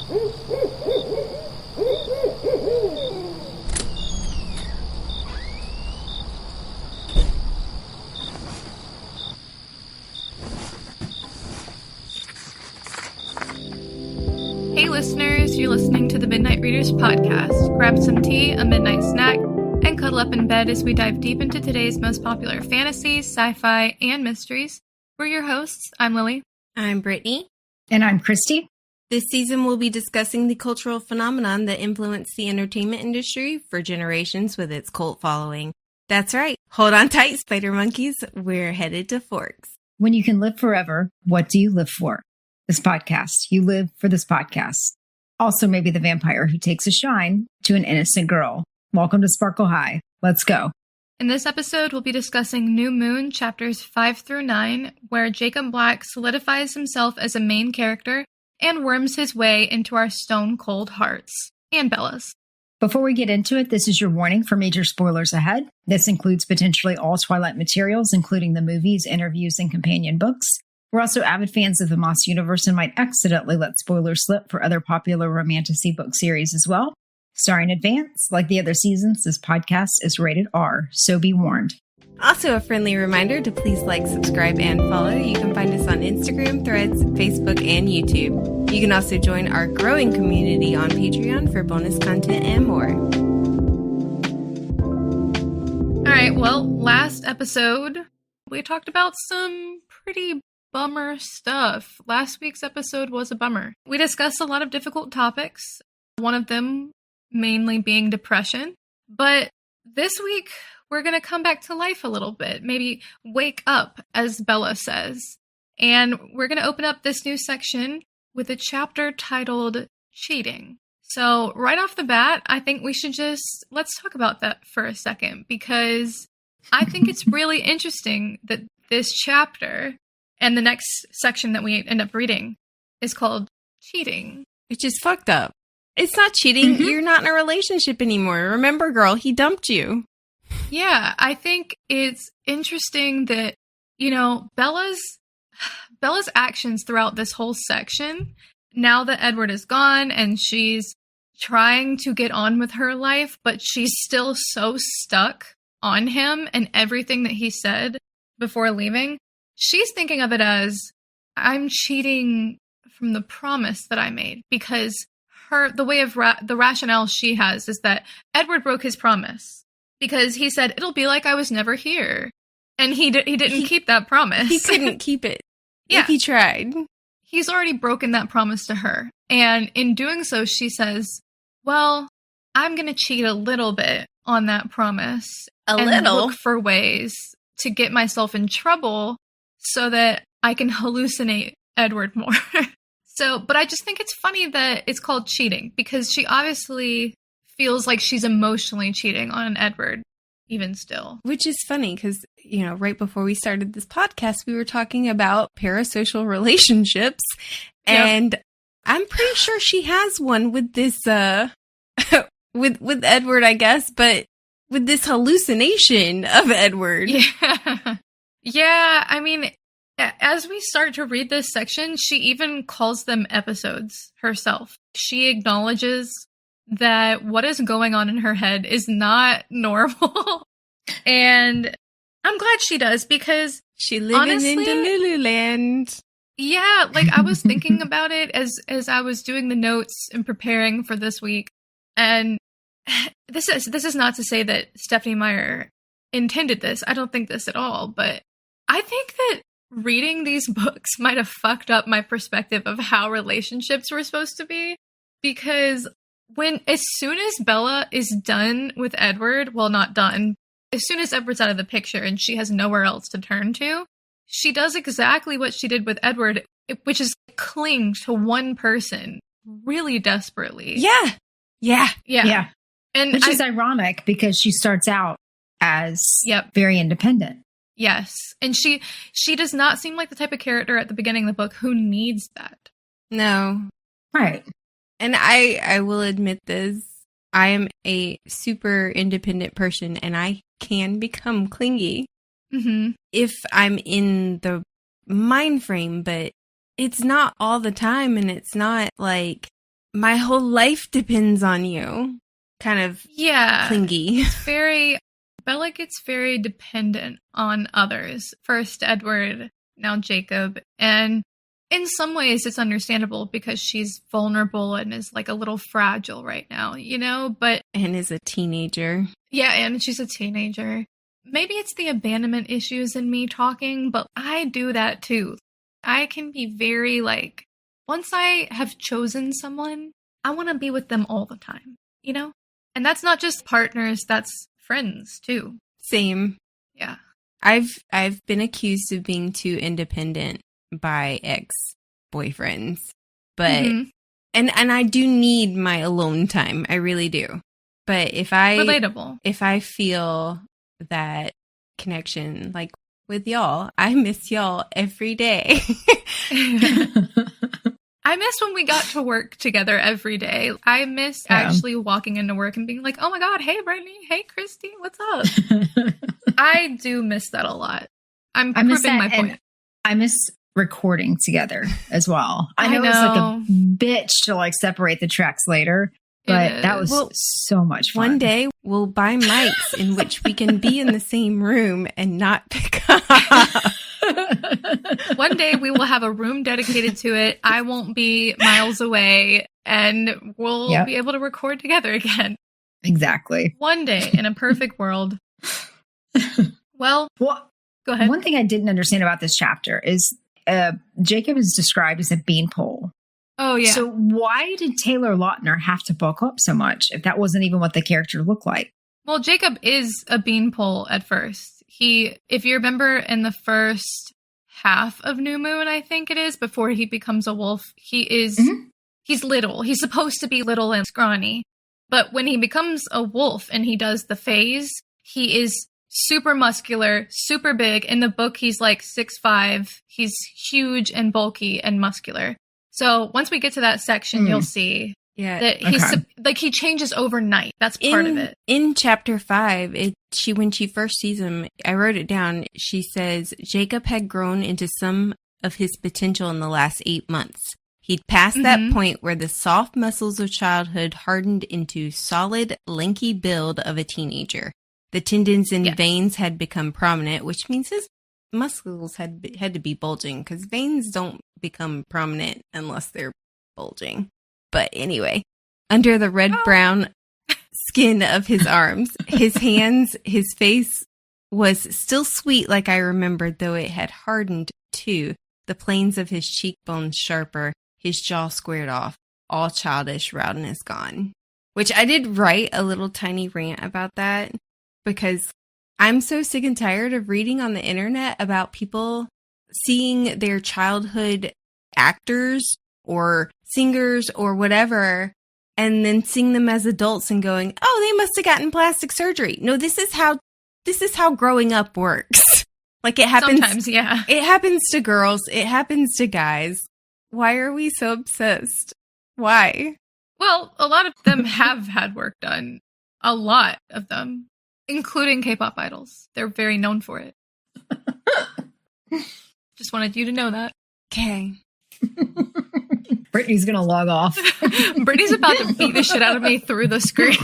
Hey listeners, you're listening to the Midnight Readers podcast. Grab some tea, a midnight snack, and cuddle up in bed as we dive deep into today's most popular fantasies, sci-fi, and mysteries. We're your hosts. I'm Lily. I'm Brittany. And I'm Christy. This season we'll be discussing the cultural phenomenon that influenced the entertainment industry for generations with its cult following. That's right. Hold on tight, spider monkeys. We're headed to Forks. When you can live forever, what do you live for? This podcast. You live for this podcast. Also, maybe the vampire who takes a shine to an innocent girl. Welcome to Sparkle High. Let's go. In this episode, we'll be discussing New Moon chapters 5 through 9, where Jacob Black solidifies himself as a main character and worms his way into our stone cold hearts. And Bella's. Before we get into it, this is your warning for major spoilers ahead. This includes potentially all Twilight materials, including the movies, interviews, and companion books. We're also avid fans of the Moss universe and might accidentally let spoilers slip for other popular romantasy book series as well. Sorry in advance, like the other seasons, this podcast is rated R, so be warned. Also, a friendly reminder to please like, subscribe, and follow. You can find us on Instagram, Threads, Facebook, and YouTube. You can also join our growing community on Patreon for bonus content and more. All right, well, last episode, we talked about some pretty bummer stuff. Last week's episode was a bummer. We discussed a lot of difficult topics, one of them mainly being depression. But this week, we're going to come back to life a little bit, maybe wake up, as Bella says. And we're going to open up this new section with a chapter titled Cheating. So right off the bat, I think we should let's talk about that for a second, because I think it's really interesting that this chapter and the next section that we end up reading is called Cheating. Which is fucked up. It's not cheating. Mm-hmm. You're not in a relationship anymore. Remember, girl, he dumped you. Yeah, I think it's interesting that, Bella's actions throughout this whole section, now that Edward is gone and she's trying to get on with her life, but she's still so stuck on him and everything that he said before leaving. She's thinking of it as, I'm cheating from the promise that I made, because the way of the rationale she has is that Edward broke his promise because he said, it'll be like I was never here. And he didn't keep that promise. He couldn't keep it. Yeah. If he tried. He's already broken that promise to her. And in doing so, she says, well, I'm going to cheat a little bit on that promise. Look for ways to get myself in trouble so that I can hallucinate Edward more. But I just think it's funny that it's called cheating, because she obviously feels like she's emotionally cheating on Edward, even still. Which is funny because, right before we started this podcast, we were talking about parasocial relationships. Yep. And I'm pretty sure she has one with this, with Edward, I guess, but with this hallucination of Edward. Yeah. Yeah, I mean, as we start to read this section, she even calls them episodes herself. She acknowledges that what is going on in her head is not normal. And I'm glad she does, because she living in the Lululand. Yeah, like I was thinking about it as I was doing the notes and preparing for this week. And this is not to say that Stephanie Meyer intended this. I don't think this at all, but I think that reading these books might have fucked up my perspective of how relationships were supposed to be, because as soon as Bella is done with Edward, well, not done, as soon as Edward's out of the picture and she has nowhere else to turn to, she does exactly what she did with Edward, which is cling to one person really desperately. Yeah. And which is ironic, because she starts out as very independent. Yes. And she does not seem like the type of character at the beginning of the book who needs that. No. Right. And I will admit this. I am a super independent person, and I can become clingy if I'm in the mind frame, but it's not all the time, and it's not like my whole life depends on you. Kind of clingy. Bella gets very dependent on others. First Edward, now Jacob. And in some ways it's understandable because she's vulnerable and is like a little fragile right now, you know? And is a teenager. Yeah, and she's a teenager. Maybe it's the abandonment issues in me talking, but I do that too. I can be very like, once I have chosen someone, I want to be with them all the time, you know? And that's not just partners, that's friends too. Same. Yeah. I've been accused of being too independent by ex-boyfriends. But and I do need my alone time. I really do. But if I feel that connection like with y'all, I miss y'all every day. I miss when we got to work together every day. I miss actually walking into work and being like, oh my God, hey, Brittany. Hey, Christy, what's up? I do miss that a lot. I'm proving my point. I miss recording together as well. I know it's like a bitch to like separate the tracks later, but that was so much fun. One day we'll buy mics in which we can be in the same room and not pick up. One day we will have a room dedicated to it. I won't be miles away and we'll be able to record together again. Exactly. One day in a perfect world. Well, go ahead. One thing I didn't understand about this chapter is Jacob is described as a beanpole. Oh, yeah. So why did Taylor Lautner have to bulk up so much if that wasn't even what the character looked like? Well, Jacob is a beanpole at first. If you remember in the first half of New Moon, I think it is, before he becomes a wolf, he's little. He's supposed to be little and scrawny. But when he becomes a wolf and he does the phase, he is super muscular, super big. In the book, he's like 6'5". He's huge and bulky and muscular. So once we get to that section, you'll see that he changes overnight. That's part of it. In chapter 5, when she first sees him, I wrote it down. She says, Jacob had grown into some of his potential in the last 8 months. He'd passed that point where the soft muscles of childhood hardened into solid, lanky build of a teenager. The tendons and veins had become prominent, which means his muscles had to be bulging, because veins don't become prominent unless they're bulging. But anyway, under the red-brown skin of his arms, his hands, his face was still sweet like I remembered, though it had hardened too. The planes of his cheekbones sharper, his jaw squared off, all childish roundness gone. Which I did write a little tiny rant about that, because I'm so sick and tired of reading on the internet about people seeing their childhood actors or singers or whatever, and then seeing them as adults and going, oh, they must have gotten plastic surgery. No, this is how growing up works. Like it happens. Sometimes, yeah. It happens to girls. It happens to guys. Why are we so obsessed? Why? Well, a lot of them have had work done. A lot of them, including K-pop idols. They're very known for it. Just wanted you to know that. Okay. Brittany's gonna log off. Brittany's about to beat the shit out of me through the screen.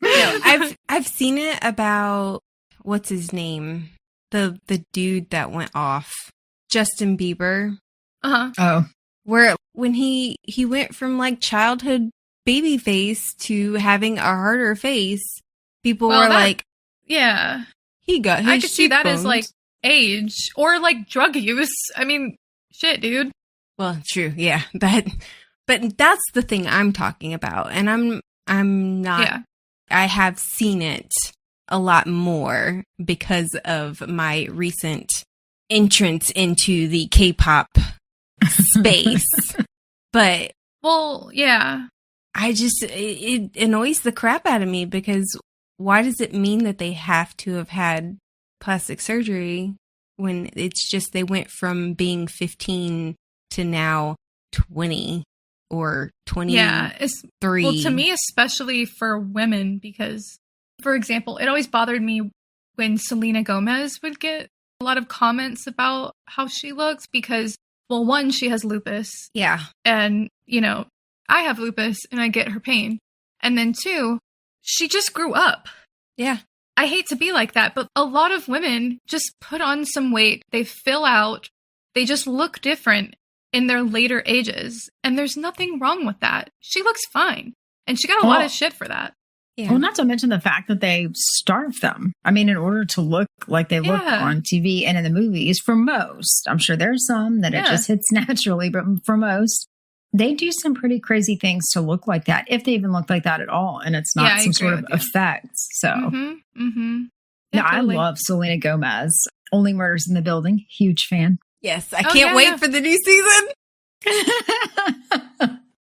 No, I've seen it about, what's his name? The dude that went off. Justin Bieber. Uh-huh. Oh. Where when he went from like childhood baby face to having a harder face, people were like, yeah, he got his I could see that as cheekbones. like age or like drug use. I mean, shit, dude. Well, true, yeah. But that's the thing I'm talking about, and I'm not. Yeah. I have seen it a lot more because of my recent entrance into the K-pop space. But well, yeah. it annoys the crap out of me, because why does it mean that they have to have had plastic surgery when it's just they went from being 15 to now 20 or 23? Yeah, well, to me, especially for women, because, for example, it always bothered me when Selena Gomez would get a lot of comments about how she looks, because, well, one, she has lupus. Yeah. And, I have lupus and I get her pain. And then two, she just grew up. Yeah. I hate to be like that, but a lot of women just put on some weight. They fill out. They just look different in their later ages. And there's nothing wrong with that. She looks fine. And she got a lot of shit for that. Yeah. Well, not to mention the fact that they starve them. I mean, in order to look like they look on TV and in the movies, for most, I'm sure there's some that it just hits naturally, but for most, they do some pretty crazy things to look like that, if they even look like that at all. And it's not some sort of effect. So, Yeah, I love Selena Gomez. Only Murders in the Building. Huge fan. Yes. I can't wait for the new season.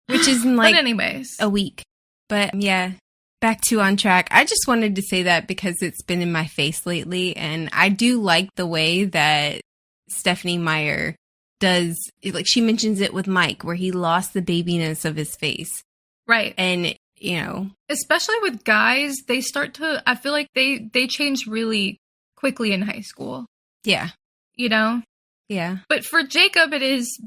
Which is in like anyways, a week. But yeah, back to On Track. I just wanted to say that because it's been in my face lately. And I do like the way that Stephenie Meyer does, like she mentions it with Mike, where he lost the babiness of his face. Right. And, especially with guys, they start to, I feel like they change really quickly in high school. Yeah. Yeah. But for Jacob, it is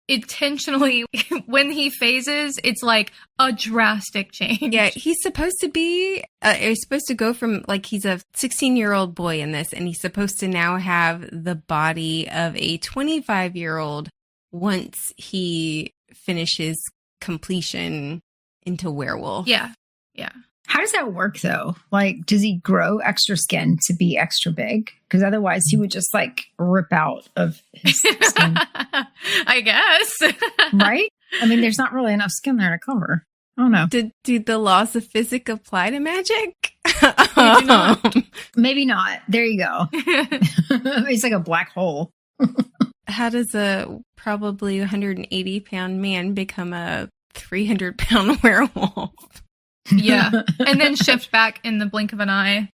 intentionally, when he phases, it's like a drastic change. Yeah, he's supposed to be, he's supposed to go from, like, he's a 16-year-old boy in this, and he's supposed to now have the body of a 25-year-old once he finishes completion into werewolf. Yeah. How does that work, though? Like, does he grow extra skin to be extra big? Because otherwise he would just, like, rip out of his skin. I guess. Right? I mean, there's not really enough skin there to cover. I don't know. Do the laws of physics apply to magic? Maybe not. There you go. It's like a black hole. How does a probably 180-pound man become a 300-pound werewolf? Yeah. And then shift back in the blink of an eye.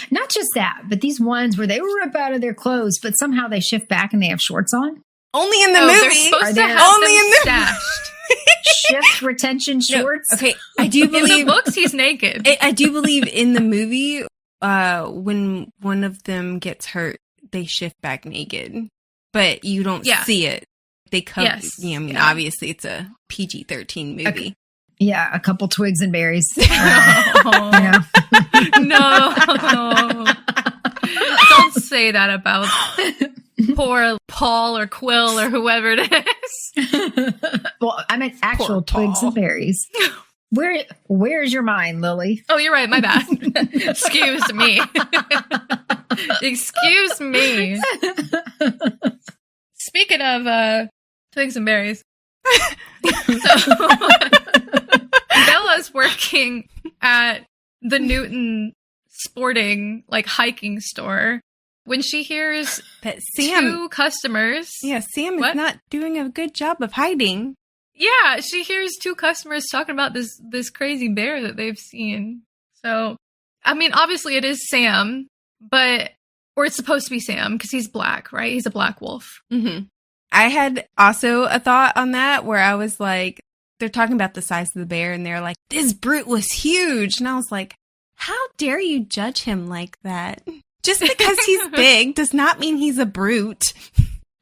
Not just that, but these ones where they rip out of their clothes, but somehow they shift back and they have shorts on. Only in the movie. They're supposed to have only them in the stashed. Shift retention shorts. No, okay, I do believe in the books he's naked. I do believe in the movie, when one of them gets hurt, they shift back naked, but you don't see it. They come. Yes. Obviously it's a PG-13 movie. Okay. Yeah, a couple twigs and berries. No. Don't say that about poor Paul or Quill or whoever it is. Well, I meant actual twigs and berries. Where's your mind, Lily? Oh, you're right. My bad. Excuse me. Excuse me. Speaking of twigs and berries. So Bella's working at the Newton sporting, like, hiking store when she hears that Sam, two customers. Yeah, Sam is not doing a good job of hiding. Yeah, she hears two customers talking about this crazy bear that they've seen. So, I mean, obviously it is Sam, or it's supposed to be Sam because he's black, right? He's a black wolf. Mm-hmm. I had also a thought on that where I was like, they're talking about the size of the bear and they're like, this brute was huge. And I was like, how dare you judge him like that? Just because he's big does not mean he's a brute.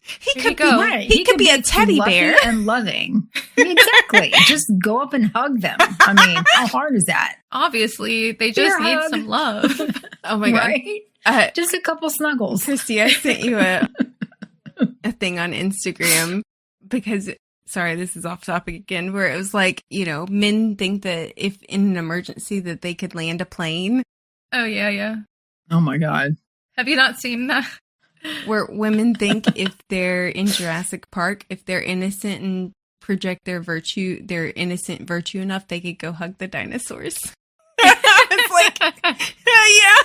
He could be a teddy bear and loving. Exactly. Just go up and hug them. I mean, how hard is that? Obviously, they just need some love. Oh my God. Right? Just a couple snuggles. Christy, I sent you a thing on Instagram because, sorry, this is off topic again, where it was like, men think that if in an emergency that they could land a plane. Oh, yeah. Oh my God. Have you not seen that? Where women think if they're in Jurassic Park, if they're innocent and project their innocent virtue enough, they could go hug the dinosaurs. It's like, yeah.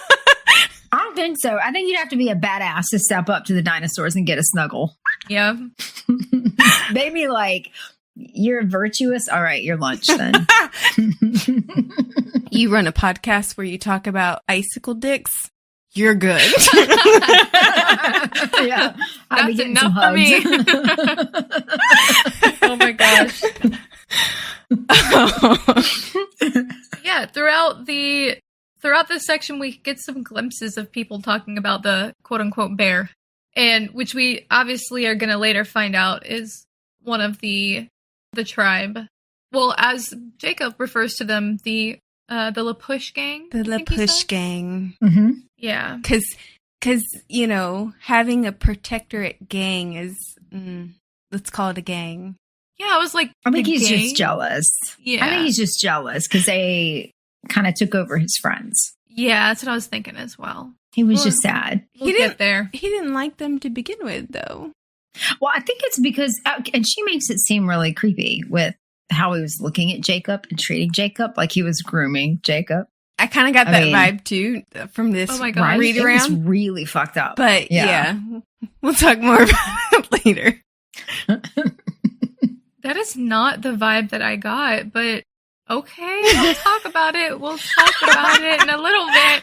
I don't think so. I think you'd have to be a badass to step up to the dinosaurs and get a snuggle. Yeah. Maybe like, you're virtuous. All right, your lunch then. You run a podcast where you talk about icicle dicks. You're good. Yeah. That's enough for me. Oh my gosh. Yeah, throughout this section, we get some glimpses of people talking about the quote unquote bear. and which we obviously are going to later find out is one of the tribe. Well, as Jacob refers to them, the LaPush gang. The LaPush gang. Mm-hmm. Yeah. Because, you know, having a protectorate gang is, let's call it a gang. Yeah, I was like, I think the he's gang? just jealous. Yeah. I think he's just jealous because they kind of took over his friends. Yeah, that's what I was thinking as well. He was just sad. We'll get there. He didn't like them to begin with, though. Well, I think it's because, and she makes it seem really creepy with how he was looking at Jacob and treating Jacob like he was grooming Jacob. I kind of got that vibe, too, from this read around. It was really fucked up. But, yeah, we'll talk more about it later. That is not the vibe that I got, but okay, we'll talk about it. We'll talk about it in a little bit.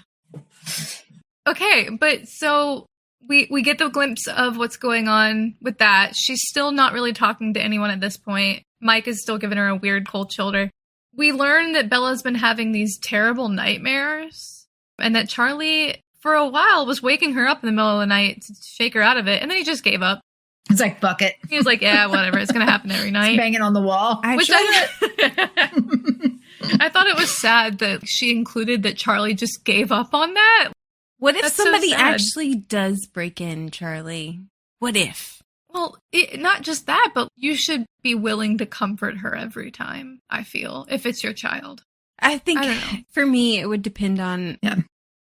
Okay, but so we get the glimpse of what's going on with that. She's still not really talking to anyone at this point. Mike is still giving her a weird cold shoulder. We learn that Bella's been having these terrible nightmares and that Charlie, for a while, was waking her up in the middle of the night to shake her out of it, and then he just gave up. It's like, fuck it. He was like, yeah, whatever. It's going to happen every night. It's banging on the wall. I thought it was sad that she included that Charlie just gave up on that. What if That's somebody so sad. actually does break in, Charlie? What if? Well, not just that, but you should be willing to comfort her every time, I feel, if it's your child. I think I don't know. for me, it would depend on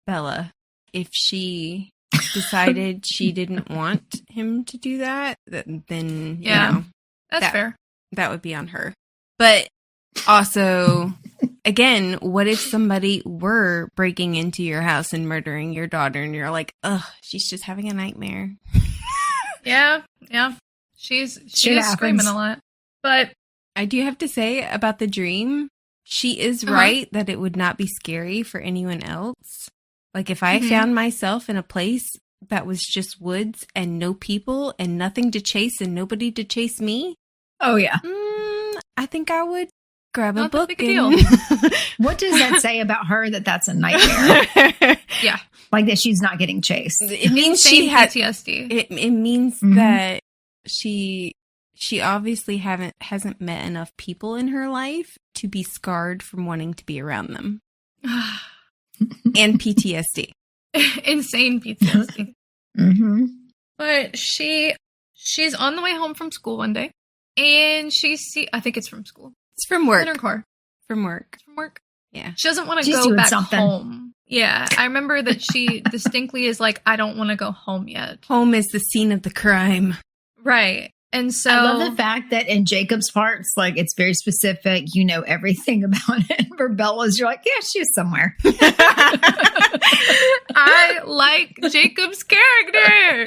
Bella. If she decided she didn't want him to do that, then, you know, that's fair. That would be on her. But also, again, what if somebody were breaking into your house and murdering your daughter and you're like, ugh, she's just having a nightmare. Yeah. She is screaming a lot. But I do have to say about the dream, she is right that it would not be scary for anyone else. Like if I found myself in a place that was just woods and no people and nothing to chase and nobody to chase me. Oh, yeah. I think I would grab a Not book. that big a deal. What does that say about her that that's a nightmare? Yeah. Like that she's not getting chased. It means Insane she had PTSD. It means that she obviously hasn't met enough people in her life to be scarred from wanting to be around them. And PTSD. Insane PTSD. Mm-hmm. But she's on the way home from school one day, and I think it's from school. It's from work. In her car. From work. It's from work. Yeah. She doesn't want to She's go doing back something. home. Yeah. I remember that she distinctly is like, I don't want to go home yet. Home is the scene of the crime. Right. And so I love the fact that in Jacob's parts, like it's very specific. You know everything about it. For Bella's, you're like, yeah, she's somewhere. I like Jacob's character.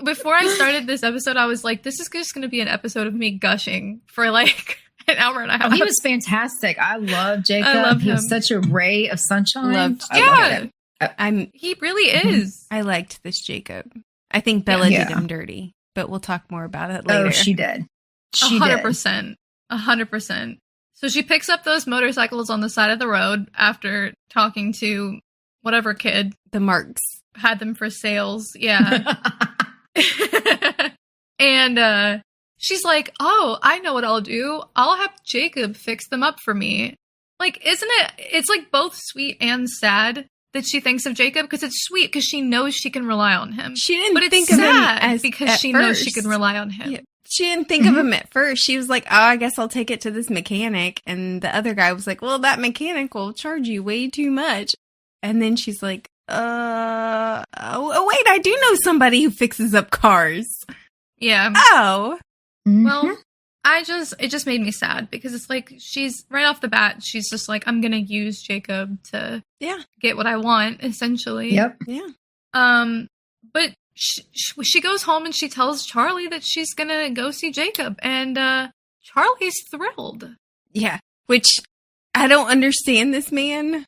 Before I started this episode, I was like, this is just going to be an episode of me gushing for like an hour and a half. Oh, he was fantastic. I love Jacob. I love He him. was such a ray of sunshine. Loved I Yeah. loved it. He really is. I liked this Jacob. I think Bella Yeah. did him dirty, but we'll talk more about it later. Oh, she did. She 100%. 100%. So she picks up those motorcycles on the side of the road after talking to whatever kid The marks. had them for sales. Yeah. And she's like, oh, I know what I'll do. I'll have Jacob fix them up for me. Like, isn't it? It's like both sweet and sad that she thinks of Jacob, because it's sweet because she knows she can rely on him. She didn't But it's think of him sad as because at she knows she first. can rely on him. Yeah. She didn't think of him at first. She was like, oh, I guess I'll take it to this mechanic. And the other guy was like, well, that mechanic will charge you way too much. And then she's like, wait, I do know somebody who fixes up cars. Yeah. Oh. Well, it just made me sad because it's like she's right off the bat. She's just like, I'm going to use Jacob to get what I want, essentially. Yep. Yeah. But she goes home and she tells Charlie that she's going to go see Jacob, and Charlie's thrilled. Yeah. Which I don't understand this man.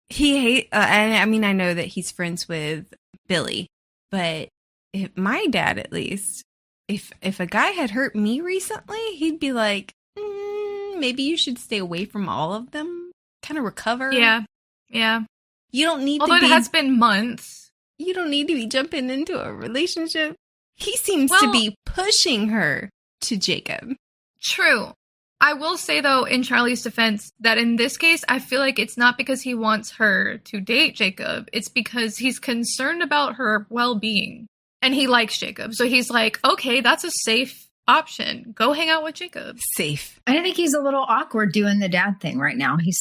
He I mean, I know that he's friends with Billy, but my dad, at least, if a guy had hurt me recently, he'd be like, maybe you should stay away from all of them. Kind of recover. Yeah. You don't need Although to be... it has been months. you don't need to be jumping into a relationship. He seems to be pushing her to Jacob. True. I will say, though, in Charlie's defense, that in this case, I feel like it's not because he wants her to date Jacob. It's because he's concerned about her well-being. And he likes Jacob. So he's like, okay, that's a safe option. Go hang out with Jacob. Safe. I think he's a little awkward doing the dad thing right now. He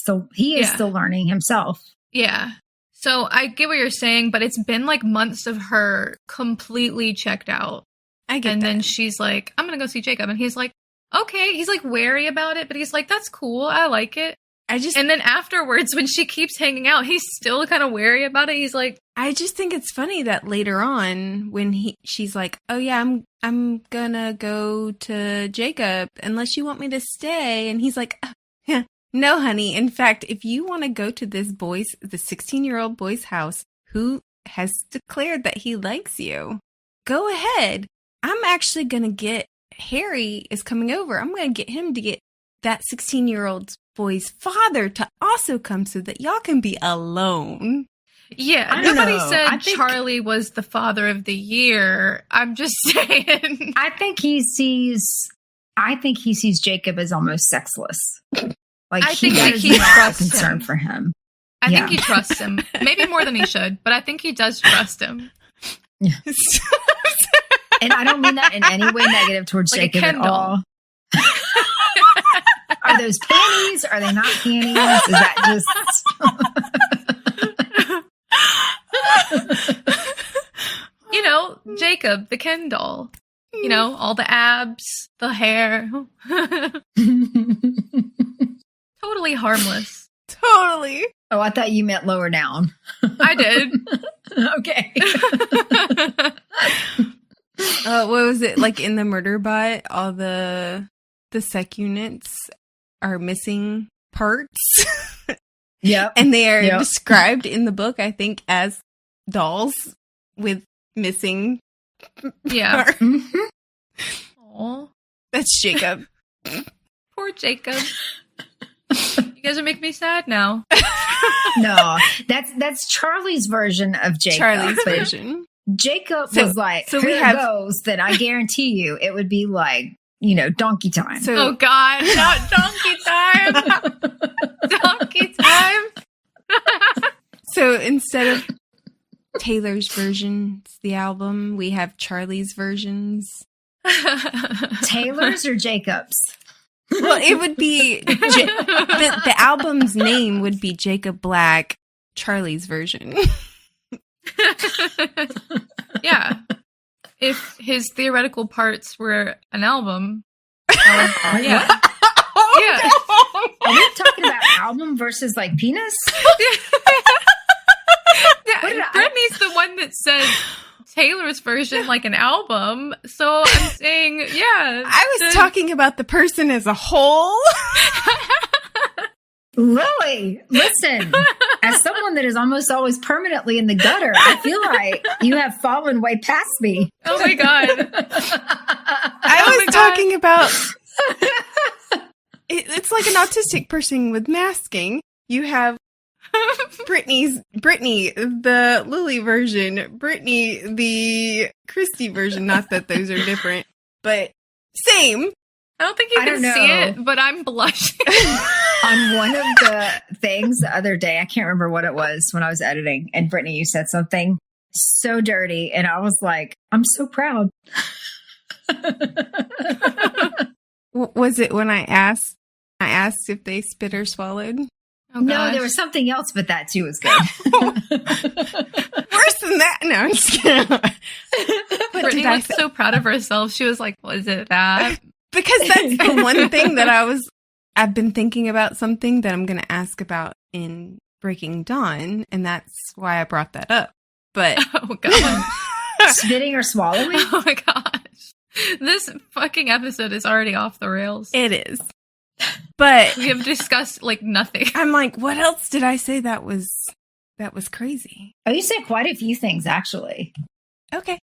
is still learning himself. Yeah. So I get what you're saying, but it's been like months of her completely checked out. I get and that. then she's like, I'm going to go see Jacob. And he's like, okay. He's like wary about it, but he's like, that's cool. I like it. And then afterwards, when she keeps hanging out, he's still kind of wary about it. He's like, I just think it's funny that later on when she's like, oh yeah, I'm gonna go to Jacob unless you want me to stay. And he's like, yeah, no, honey. In fact, if you want to go to the 16-year-old boy's house who has declared that he likes you, go ahead. I'm actually going to get Harry is coming over. I'm going to get him to get that 16-year-old boy's father to also come so that y'all can be alone. Yeah, nobody said Charlie was the father of the year. I'm just saying. I think he sees Jacob as almost sexless. Like I think he trusts concern him. for him. I think he trusts him. Maybe more than he should, but I think he does trust him. Yeah. And I don't mean that in any way negative towards like Jacob at all. Are those panties? Are they not panties? Is that just... Jacob, the Ken doll. All the abs, the hair. Totally harmless. Totally. Oh, I thought you meant lower down. I did. Okay. What was it? Like in the murder bot, all the sec units are missing parts. Yeah. And they are described in the book, I think, as dolls with missing parts. Mm-hmm. Aw. That's Jacob. Poor Jacob. You guys are making me sad now. No, that's Charlie's version of Jacob. Charlie's version. Jacob was like, so here goes, then I guarantee you it would be like, donkey time. So, oh God, not donkey time. Donkey time. So instead of Taylor's versions, the album, we have Charlie's versions. Taylor's or Jacob's? Well, it would be the album's name would be Jacob Black, Charlie's version. Yeah. If his theoretical parts were an album. Yeah. Yeah. Are we talking about album versus like penis? Yeah, Brittany's the one that said Taylor's version like an album. So I'm saying, yeah. I was talking about the person as a whole. Lily, listen, as someone that is almost always permanently in the gutter, I feel like you have fallen way past me. Oh my God. I was talking about, it's like an autistic person with masking. You have Brittany, the Lily version, Brittany, the Christy version. Not that those are different, but same. I don't think you can see it, but I'm blushing. On one of the things the other day, I can't remember what it was when I was editing, and Brittany, you said something so dirty, and I was like, I'm so proud. Was it when I asked if they spit or swallowed? Oh, no, there was something else, but that too was good. Worse than that. No, I'm just kidding. Brittany was so proud of herself. She was like, was it that? Because that's the one thing that I've been thinking about, something that I'm going to ask about in Breaking Dawn, and that's why I brought that up. But oh God. Spitting or swallowing? Oh my gosh. This fucking episode is already off the rails. It is. But we have discussed like nothing. I'm like, what else did I say that was crazy? Oh, you said quite a few things, actually. Okay.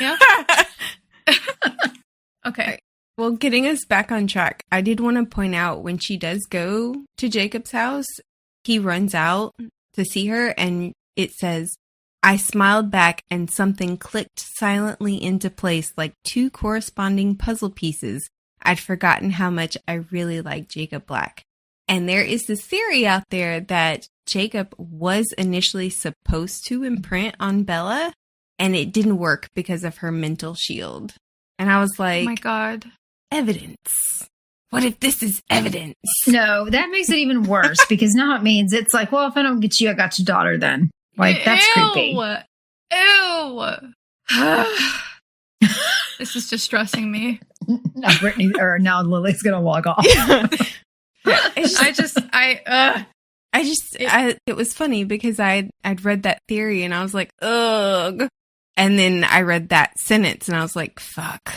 Yeah. Okay. Right. Well, getting us back on track, I did want to point out when she does go to Jacob's house, he runs out to see her and it says, I smiled back and something clicked silently into place like two corresponding puzzle pieces. I'd forgotten how much I really liked Jacob Black. And there is this theory out there that Jacob was initially supposed to imprint on Bella, and it didn't work because of her mental shield. And I was like, oh my God. Evidence. What if this is evidence? No, that makes it even worse because now it means it's like, well, if I don't get you, I got your daughter then. Like, that's creepy. Ew. This is just stressing me. Now now Lily's going to log off. It was funny because I'd read that theory and I was like, ugh. And then I read that sentence and I was like, fuck.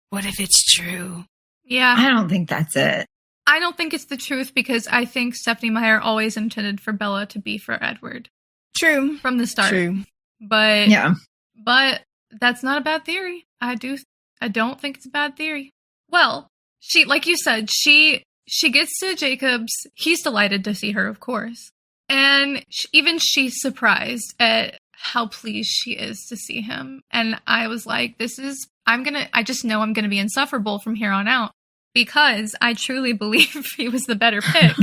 What if it's true? Yeah. I don't think that's it. I don't think it's the truth because I think Stephanie Meyer always intended for Bella to be for Edward. True. From the start. True. But yeah. But that's not a bad theory. I don't think it's a bad theory. Well, she, like you said, she gets to Jacob's. He's delighted to see her, of course. And even she's surprised at how pleased she is to see him. And I was like, I just know I'm going to be insufferable from here on out because I truly believe he was the better pick.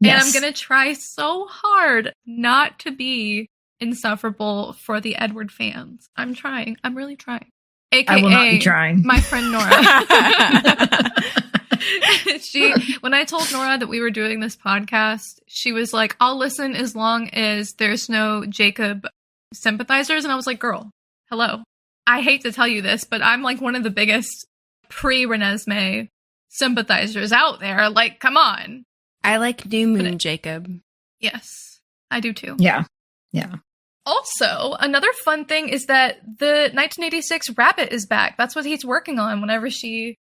Yes. And I'm going to try so hard not to be insufferable for the Edward fans. I'm trying. I'm really trying. AKA, I will not be trying. My friend Nora. When I told Nora that we were doing this podcast, she was like, I'll listen as long as there's no Jacob sympathizers. And I was like, girl, hello. I hate to tell you this, but I'm like one of the biggest pre-Renesmee sympathizers out there. Like, come on. I like New Moon Jacob. Yes, I do too. Yeah. Yeah. Also, another fun thing is that the 1986 Rabbit is back. That's what he's working on whenever she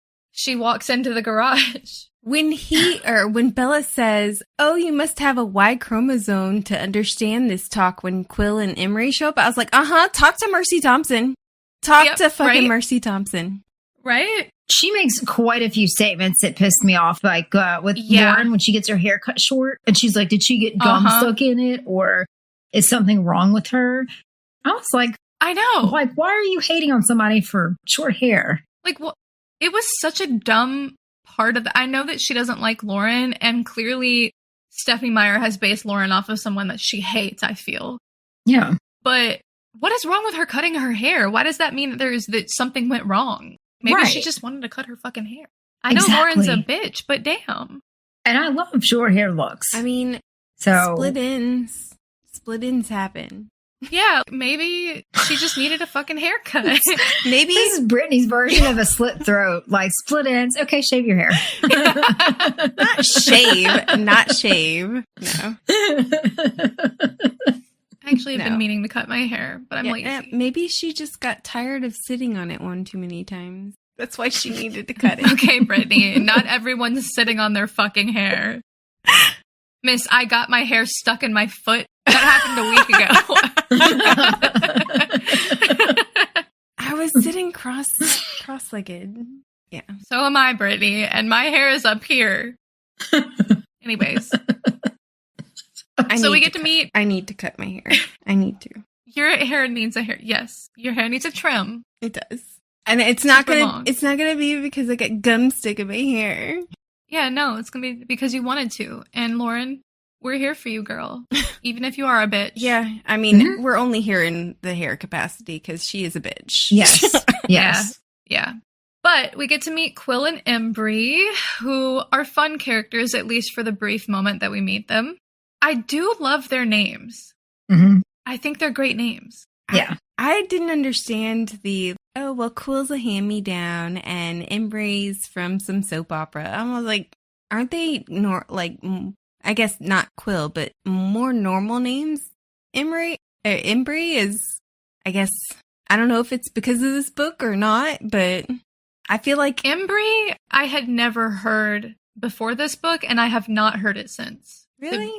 walks into the garage. When Bella says, oh, you must have a Y chromosome to understand this talk when Quill and Emery show up, I was like, talk to Mercy Thompson. Talk to fucking Mercy Thompson. Right? She makes quite a few statements that pissed me off, like with Lauren when she gets her hair cut short and she's like, did she get gum stuck in it or is something wrong with her? I was like, I know. Like, why are you hating on somebody for short hair? Like, well, it was such a dumb part of I know that she doesn't like Lauren, and clearly Stephanie Meyer has based Lauren off of someone that she hates, I feel. Yeah. But what is wrong with her cutting her hair? Why does that mean that something went wrong? Maybe she just wanted to cut her fucking hair. I know Lauren's a bitch, but damn. And I love short hair looks. I mean, so split ends happen. Yeah, maybe she just needed a fucking haircut. Maybe this is Brittany's version of a slit throat. Like, split ends. Okay, shave your hair. Not shave. No. Actually, I've been meaning to cut my hair, but I'm lazy. Maybe she just got tired of sitting on it one too many times. That's why she needed to cut it. Okay, Brittany, not everyone's sitting on their fucking hair. Miss, I got my hair stuck in my foot. That happened a week ago. I was sitting cross-legged. Yeah. So am I, Brittany, and my hair is up here. Anyways. So we get to meet. I need to cut my hair. I need to. Your hair needs a hair. Yes, your hair needs a trim. It does, and it's not gonna be because I got gum stuck in my hair. Yeah, no, it's gonna be because you wanted to. And Lauren, we're here for you, girl. Even if you are a bitch. Yeah, I mean, we're only here in the hair capacity because she is a bitch. Yes, yes, yeah. But we get to meet Quill and Embry, who are fun characters, at least for the brief moment that we meet them. I do love their names. Mm-hmm. I think they're great names. Yeah. I didn't understand Quill's a hand-me-down and Embry's from some soap opera. I was like, aren't they I guess not Quill, but more normal names? Embry is, I guess, I don't know if it's because of this book or not, but I feel like Embry I had never heard before this book, and I have not heard it since. Really?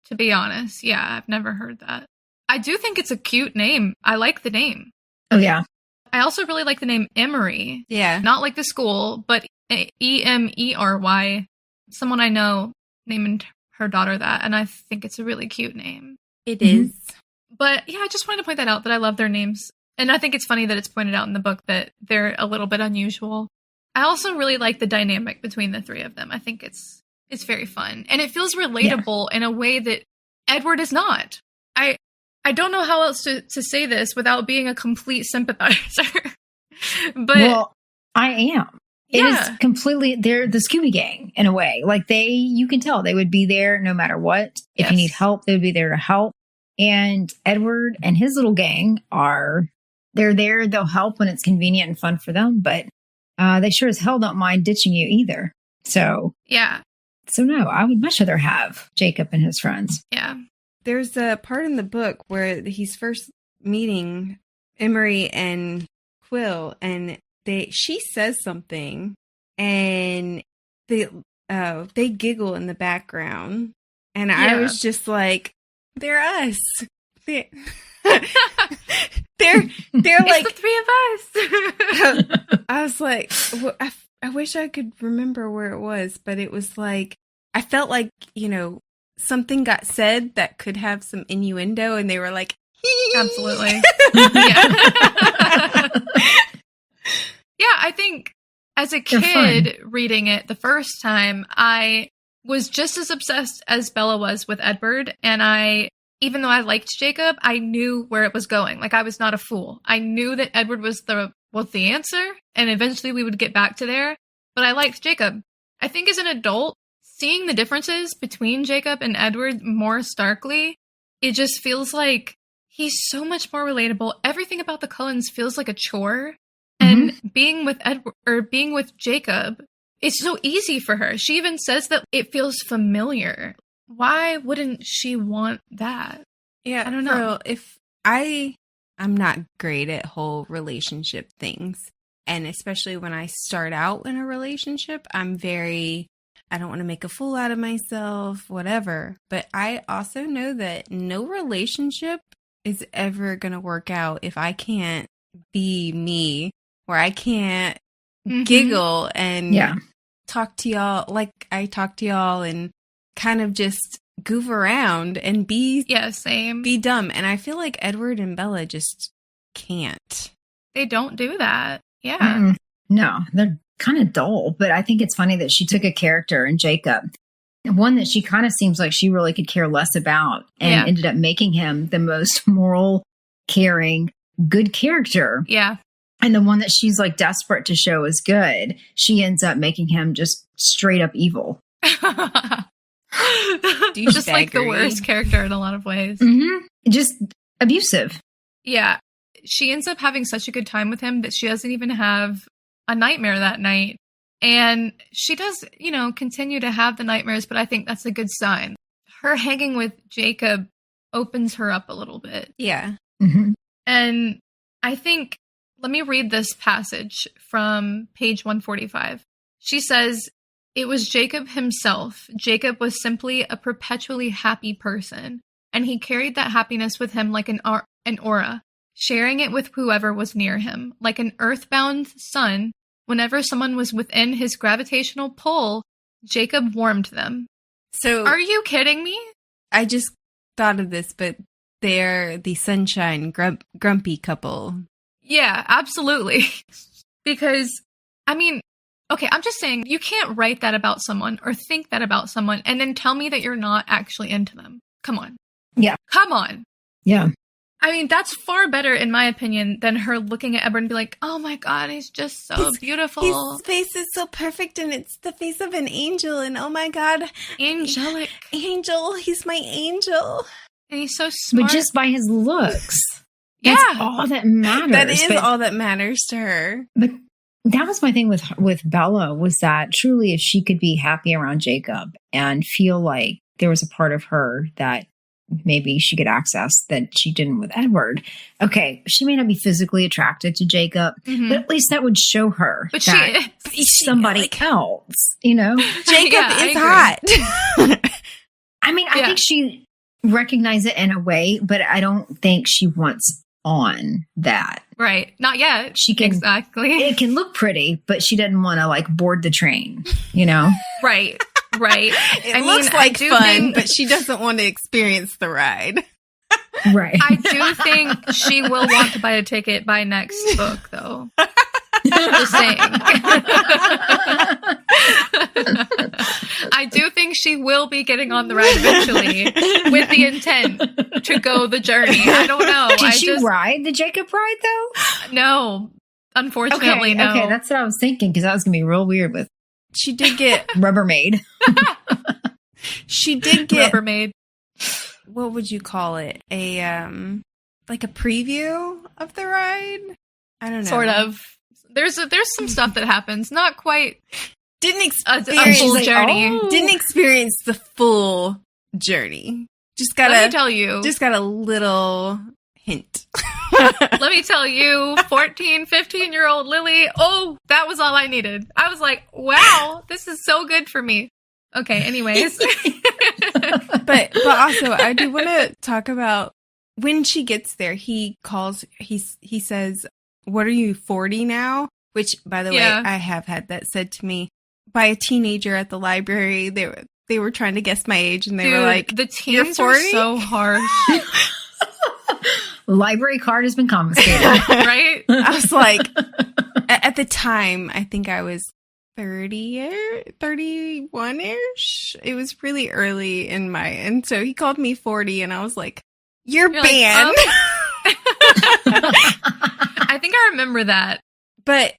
To be honest, yeah, I've never heard that. I do think it's a cute name. I like the name. Oh, yeah. I also really like the name Emery. Yeah. Not like the school, but Emery. Someone I know named her daughter that, and I think it's a really cute name. It is. But yeah, I just wanted to point that out, that I love their names. And I think it's funny that it's pointed out in the book that they're a little bit unusual. I also really like the dynamic between the three of them. I think it's very fun. And it feels relatable in a way that Edward is not. I don't know how else to say this without being a complete sympathizer. But well, I am. It is completely, they're the Scooby Gang in a way. Like you can tell they would be there no matter what. If you need help, they would be there to help. And Edward and his little gang they're there. They'll help when it's convenient and fun for them, but they sure as hell don't mind ditching you either. So, So no, I would much rather have Jacob and his friends. Yeah. There's a part in the book where he's first meeting Emery and Quill, and she says something, and they giggle in the background, and I was just like, "They're us. They're like the three of us." I was like, I wish I could remember where it was, but it was like I felt like something got said that could have some innuendo, and they were like, absolutely. Yeah, I think as a kid reading it the first time, I was just as obsessed as Bella was with Edward. And even though I liked Jacob, I knew where it was going. Like, I was not a fool. I knew that Edward was the answer, and eventually we would get back to there. But I liked Jacob. I think as an adult, seeing the differences between Jacob and Edward more starkly, it just feels like he's so much more relatable. Everything about the Cullens feels like a chore. And being with Edward or being with Jacob, it's so easy for her. She even says that it feels familiar. Why wouldn't she want that? Yeah, I don't know. If I'm not great at whole relationship things, and especially when I start out in a relationship, I don't want to make a fool out of myself, whatever. But I also know that no relationship is ever going to work out if I can't be me, where I can't giggle and talk to y'all like I talk to y'all and kind of just goof around and be dumb. And I feel like Edward and Bella just can't. They don't do that. Yeah. No, they're kind of dull, but I think it's funny that she took a character in Jacob, one that she kind of seems like she really could care less about, and ended up making him the most moral, caring, good character. Yeah. And the one that she's like desperate to show is good, she ends up making him just straight up evil. Just like the worst character in a lot of ways. Just abusive. Yeah. She ends up having such a good time with him that she doesn't even have a nightmare that night. And she does, continue to have the nightmares, but I think that's a good sign. Her hanging with Jacob opens her up a little bit. Yeah. And I think, let me read this passage from page 145. She says, "It was Jacob himself. Jacob was simply a perpetually happy person, and he carried that happiness with him like an aura, sharing it with whoever was near him. Like an earthbound sun, whenever someone was within his gravitational pull, Jacob warmed them." So, are you kidding me? I just thought of this, but they're the sunshine grumpy couple. Yeah, absolutely. Because, okay, I'm just saying, you can't write that about someone or think that about someone and then tell me that you're not actually into them. Come on. Yeah. Come on. Yeah. That's far better, in my opinion, than her looking at Edward and be like, oh my God, he's just so beautiful. His face is so perfect, and it's the face of an angel, and oh my God. Angelic. Angel. He's my angel. And he's so smart. But just by his looks. Yeah. That's all that matters. That is all that matters to her. But that was my thing with Bella, was that truly if she could be happy around Jacob and feel like there was a part of her that maybe she could access that she didn't with Edward. Okay, she may not be physically attracted to Jacob, but at least that would show her but that she's somebody else, Jacob is hot. I think she recognizes it in a way, but I don't think she wants on that. Right. Not yet. She can, exactly. It can look pretty, but she doesn't want to board the train, Right. Right. It looks like fun, but she doesn't want to experience the ride. Right. I do think she will want to buy a ticket by next book, though. Just saying. I do think she will be getting on the ride eventually with the intent to go the journey. I don't know. Did she ride the Jacob ride, though? No. Unfortunately, no. Okay, that's what I was thinking, because that was going to be real weird with She did get Rubbermaid. She did get Rubbermaid. What would you call it? Like a preview of the ride? I don't know. Sort of. There's some stuff that happens. Not quite Didn't a experience full journey. Didn't experience the full journey. Let me tell you. Just got a little hint. Let me tell you, 14, 15-year-old Lily, that was all I needed. I was like, wow, this is so good for me. Okay, anyways. But also, I do want to talk about when she gets there, he says, "What are you, 40 now?" Which, by the way, I have had that said to me by a teenager at the library. They were trying to guess my age, and they were like, the teens are so harsh. Library card has been confiscated. Right? I was like, at the time, I think I was 31-ish. It was really early and so he called me 40, and I was like, you're banned. I think I remember that. But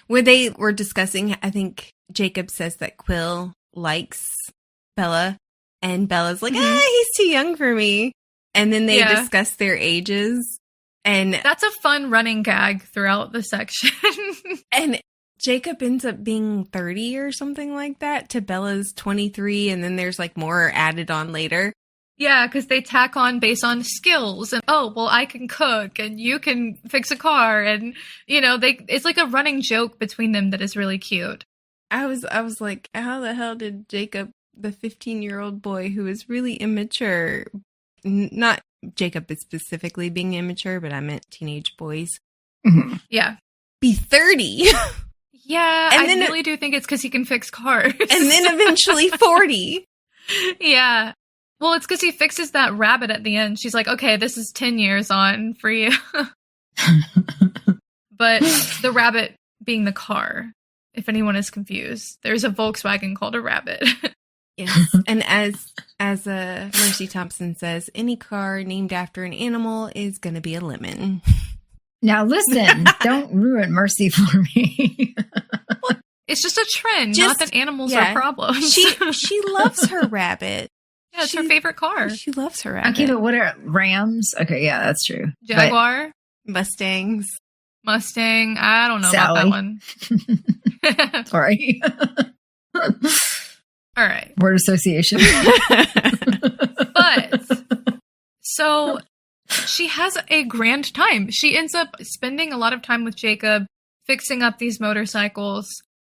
when they were discussing, I think Jacob says that Quill likes Bella, and Bella's like, he's too young for me. And then they discuss their ages. And that's a fun running gag throughout the section. And Jacob ends up being 30 or something like that to Bella's 23. And then there's like more added on later. Yeah, because they tack on based on skills. And, I can cook and you can fix a car. And, it's like a running joke between them that is really cute. I was like, how the hell did Jacob, the 15-year-old boy who is really immature, not Jacob is specifically being immature, but I meant teenage boys. Mm-hmm. Yeah. Be 30. Yeah, and I really do think it's because he can fix cars. And then eventually 40. Yeah. Well, it's because he fixes that rabbit at the end. She's like, okay, this is 10 years on for you. But the rabbit being the car, if anyone is confused, there's a Volkswagen called a rabbit. Yes. And as Mercy Thompson says, any car named after an animal is going to be a lemon. Now listen, don't ruin Mercy for me. It's just a trend, not that animals are problems. She loves her rabbit. Yeah, it's her favorite car. She loves her rabbit. Okay, but what are Rams? Okay, yeah, that's true. Jaguar? Mustangs. Mustang. I don't know Sally. about that one. Sorry. All right. Word association. But, so she has a grand time. She ends up spending a lot of time with Jacob, fixing up these motorcycles,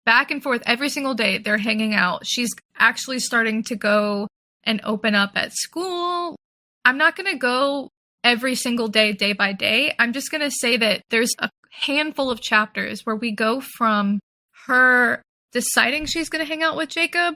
back and forth every single day. They're hanging out. She's actually starting to go and open up at school. I'm not going to go every single day, day by day. I'm just going to say that there's a handful of chapters where we go from her deciding she's going to hang out with Jacob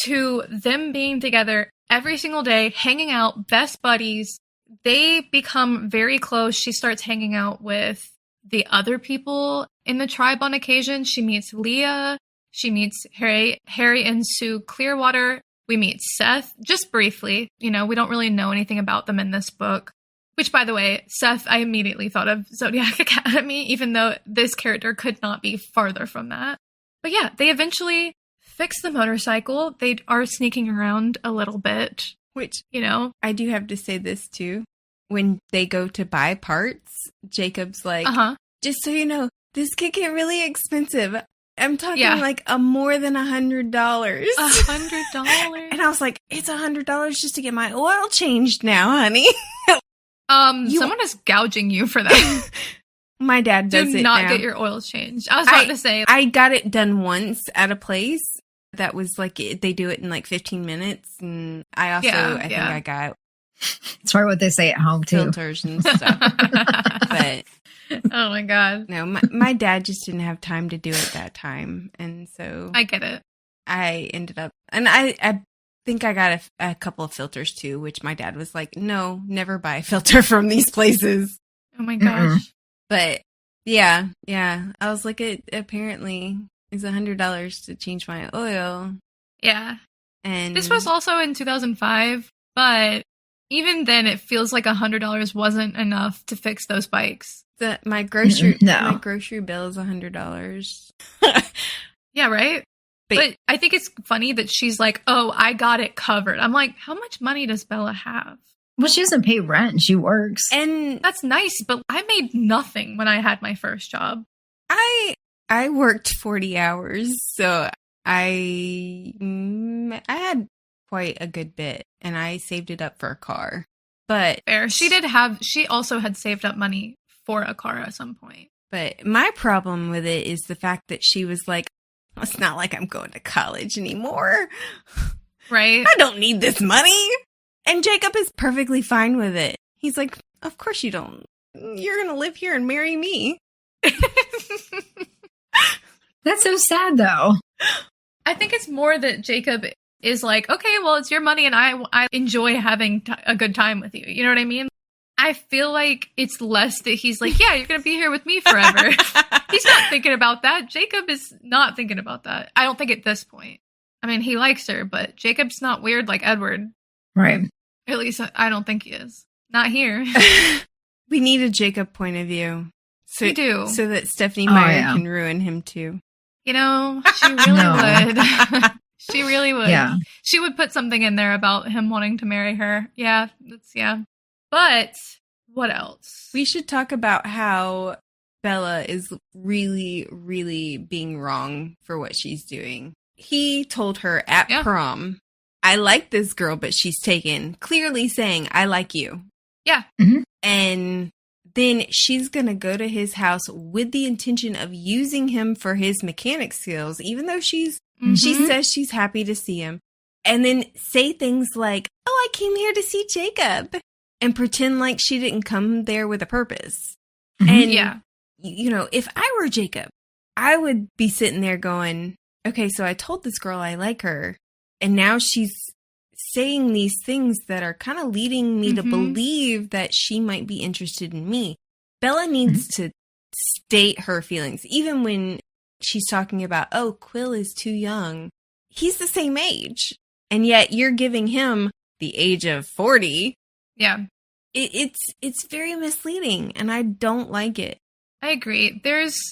to them being together every single day, hanging out, best buddies. They become very close. She starts hanging out with the other people in the tribe on occasion. She meets Leah. She meets Harry and Sue Clearwater. We meet Seth, just briefly. We don't really know anything about them in this book. Which, by the way, Seth, I immediately thought of Zodiac Academy, even though this character could not be farther from that. But yeah, they eventually fix the motorcycle. They are sneaking around a little bit. Which, I do have to say this too. When they go to buy parts, Jacob's like, just so you know, this could get really expensive. I'm talking like a more than $100. $100? And I was like, it's $100 just to get my oil changed now, honey. Someone is gouging you for that. My dad does Do it not now. get your oils changed. I was about to say. I got it done once at a place that was like, they do it in like 15 minutes. And I also, I think I got That's probably what they say at home too. filters and stuff. But oh my God. no, my dad just didn't have time to do it that time. And so I get it. I ended up, and I think I got a couple of filters too, which my dad was like, no, never buy a filter from these places. Oh my gosh. But yeah. I was like, it apparently is $100 to change my oil. Yeah. And this was also in 2005, but even then it feels like $100 wasn't enough to fix those bikes. My grocery No. my grocery bill is $100. Yeah, right? But I think it's funny that she's like, oh, I got it covered. I'm like, how much money does Bella have? Well, she doesn't pay rent. She works. And That's nice, but I made nothing when I had my first job. I worked 40 hours, so I had quite a good bit, and I saved it up for a car. But Fair. She also had saved up money for a car at some point. But my problem with it is the fact that she was like, it's not like I'm going to college anymore. Right? I don't need this money. And Jacob is perfectly fine with it. He's like, of course you don't. You're going to live here and marry me. That's so sad, though. I think it's more that Jacob is like, okay, well, it's your money and I enjoy having a good time with you. You know what I mean? I feel like it's less that he's like, yeah, you're going to be here with me forever. He's not thinking about that. Jacob is not thinking about that. I don't think at this point. I mean, he likes her, but Jacob's not weird like Edward. Right. At least I don't think he is. Not here. We need a Jacob point of view. So, We do. So that Stephanie Meyer yeah. can ruin him too. You know, she really would. She really would. Yeah. She would put something in there about him wanting to marry her. Yeah. But what else? We should talk about how Bella is really, really being wrong for what she's doing. He told her at prom, I like this girl, but she's taken, clearly saying, I like you. Yeah. Mm-hmm. And then she's going to go to his house with the intention of using him for his mechanic skills, even though she says she's happy to see him. And then say things like, oh, I came here to see Jacob. And pretend like she didn't come there with a purpose. Mm-hmm. And, you know, if I were Jacob, I would be sitting there going, okay, so I told this girl I like her. And now she's saying these things that are kind of leading me to believe that she might be interested in me. Bella needs to state her feelings, even when she's talking about, oh, Quill is too young. He's the same age. And yet you're giving him the age of 40. Yeah. It's very misleading, and I don't like it. I agree.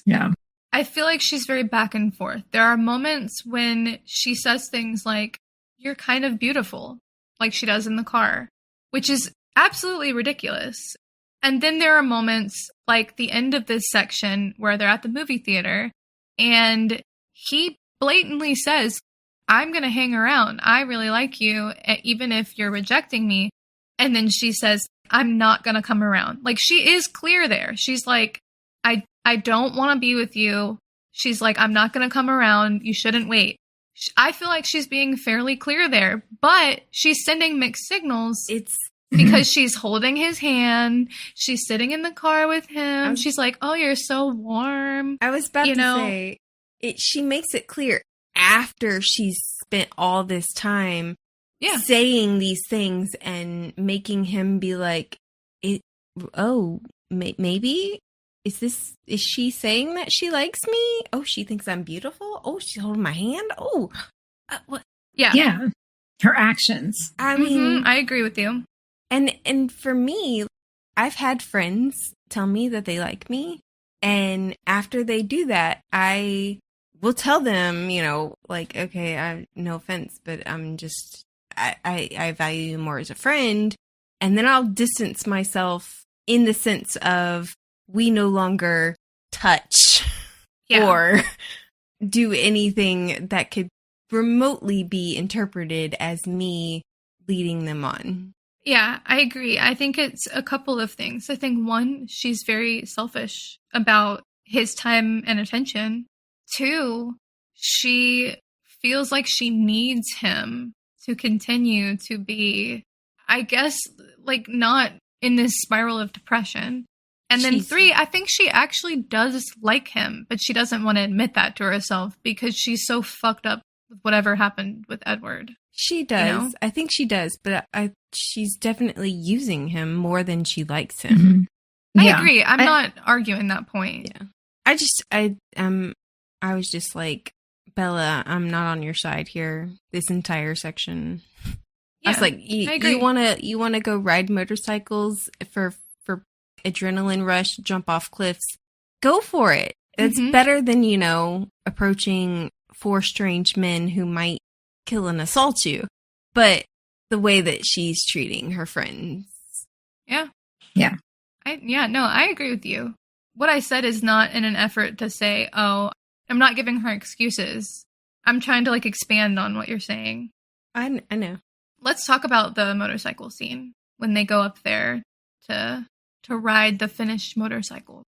Yeah. I feel like she's very back and forth. There are moments when she says things like, you're kind of beautiful, like she does in the car, which is absolutely ridiculous. And then there are moments like the end of this section where they're at the movie theater and he blatantly says, I'm going to hang around. I really like you, even if you're rejecting me. And then she says, I'm not going to come around. Like, she is clear there. She's like, I don't want to be with you. She's like, I'm not going to come around. You shouldn't wait. I feel like she's being fairly clear there, but she's sending mixed signals. It's because she's holding his hand. She's sitting in the car with him. She's like, oh, you're so warm. I was about to say, she makes it clear after she's spent all this time saying these things and making him be like, maybe? Is she saying that she likes me? Oh, she thinks I'm beautiful? Oh, she's holding my hand? Oh, what? Yeah. Yeah. Her actions. I mean, I agree with you. And for me, I've had friends tell me that they like me. And after they do that, I will tell them, you know, like, okay, no offense, but I'm just, I value you more as a friend. And then I'll distance myself in the sense of we no longer touch or do anything that could remotely be interpreted as me leading them on. Yeah, I agree. I think it's a couple of things. I think one, she's very selfish about his time and attention. Two, she feels like she needs him to continue to be, I guess, like not in this spiral of depression. And then three, I think she actually does like him, but she doesn't want to admit that to herself because she's so fucked up with whatever happened with Edward. She does. You know? I think she does, but she's definitely using him more than she likes him. I agree. I'm not arguing that point. Yeah. I was just like, Bella, I'm not on your side here. This entire section. Yeah, I was like, you wanna go ride motorcycles for adrenaline rush, jump off cliffs? Go for it. It's better than, approaching 4 strange men who might kill and assault you. But the way that she's treating her friends. Yeah. Yeah. I agree with you. What I said is not in an effort to say, oh, I'm not giving her excuses. I'm trying to expand on what you're saying. I know. Let's talk about the motorcycle scene when they go up there to ride the finished motorcycle.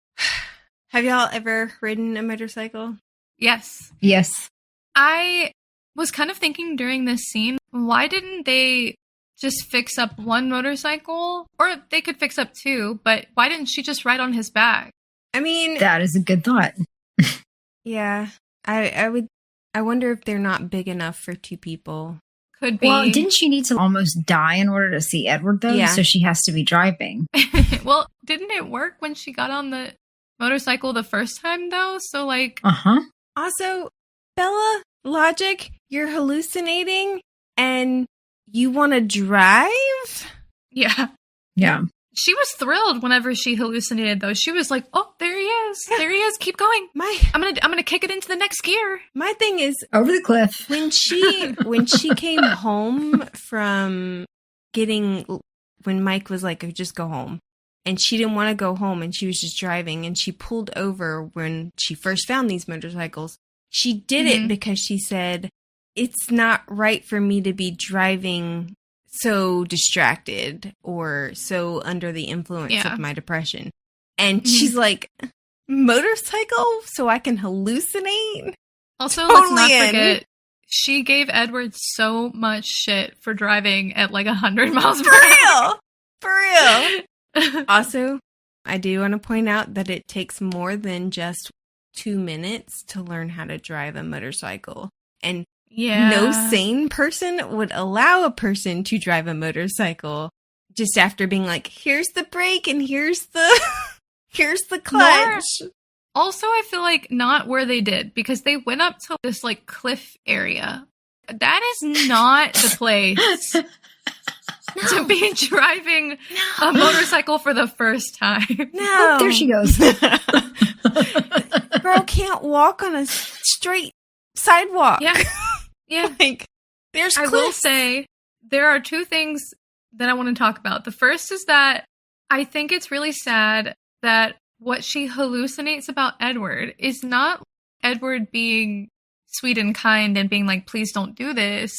Have y'all ever ridden a motorcycle? Yes. Yes. I was kind of thinking during this scene, why didn't they just fix up one motorcycle? Or they could fix up 2, but why didn't she just ride on his back? I mean, that is a good thought. Yeah. I wonder if they're not big enough for 2 people. Could be. Well, didn't she need to almost die in order to see Edward, though? Yeah. So she has to be driving. Well, didn't it work when she got on the motorcycle the first time, though? So, Also, Bella, logic, you're hallucinating and you want to drive? Yeah. Yeah. She was thrilled whenever she hallucinated, though. She was like, "Oh, there he is! Yeah. There he is! Keep going! I'm gonna kick it into the next gear." My thing is, over the cliff. When she came home from when Mike was like, "Just go home," and she didn't want to go home, and she was just driving, and she pulled over when she first found these motorcycles. She did it because she said, "It's not right for me to be driving so distracted or so under the influence of my depression." And she's like, motorcycle so I can hallucinate? Also, let's not forget, she gave Edward so much shit for driving at 100 miles per hour. For real. Also, I do want to point out that it takes more than just 2 minutes to learn how to drive a motorcycle. And no sane person would allow a person to drive a motorcycle just after being like, here's the brake and here's the clutch. Also, I feel like not where they did, because they went up to this cliff area. That is not the place to be driving a motorcycle for the first time. No. Oh, there she goes. Girl can't walk on a straight sidewalk. Yeah. Yeah. There's cliffs. I will say there are 2 things that I want to talk about. The first is that I think it's really sad that what she hallucinates about Edward is not Edward being sweet and kind and being like, please don't do this.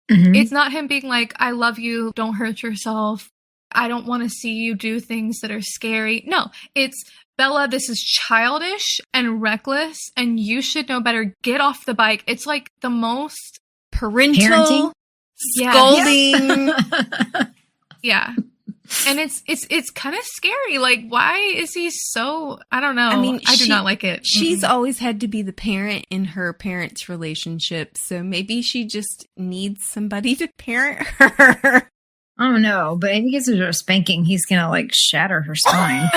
It's not him being like, I love you, don't hurt yourself. I don't want to see you do things that are scary. No, it's, Bella, this is childish and reckless and you should know better. Get off the bike. It's the most parental scolding. Yeah. And it's kind of scary. Why is he so, I don't know. I mean, I do not like it. She's always had to be the parent in her parents' relationship. So maybe she just needs somebody to parent her. I don't know, but I think it's a spanking. He's going to shatter her spine.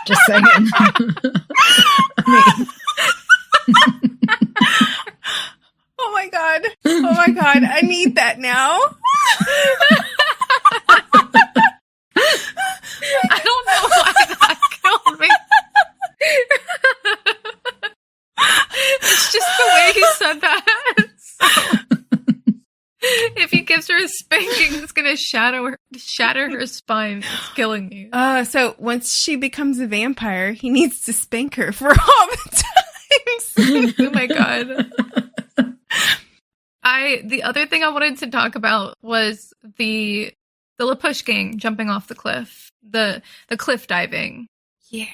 Just saying. Oh my God. Oh my God. I need that now. I don't know why that killed me. It's just the way he said that. So, if he gives her a spanking, it's going to shatter her spine. It's killing me. So once she becomes a vampire, he needs to spank her for all the times. Oh my God. The other thing I wanted to talk about was the LaPush gang jumping off the cliff, the cliff diving. Yeah.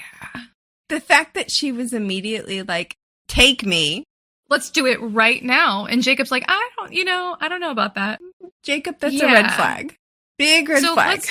The fact that she was immediately like, take me. Let's do it right now. And Jacob's like, I don't know about that. Jacob, that's a red flag. Big red flag.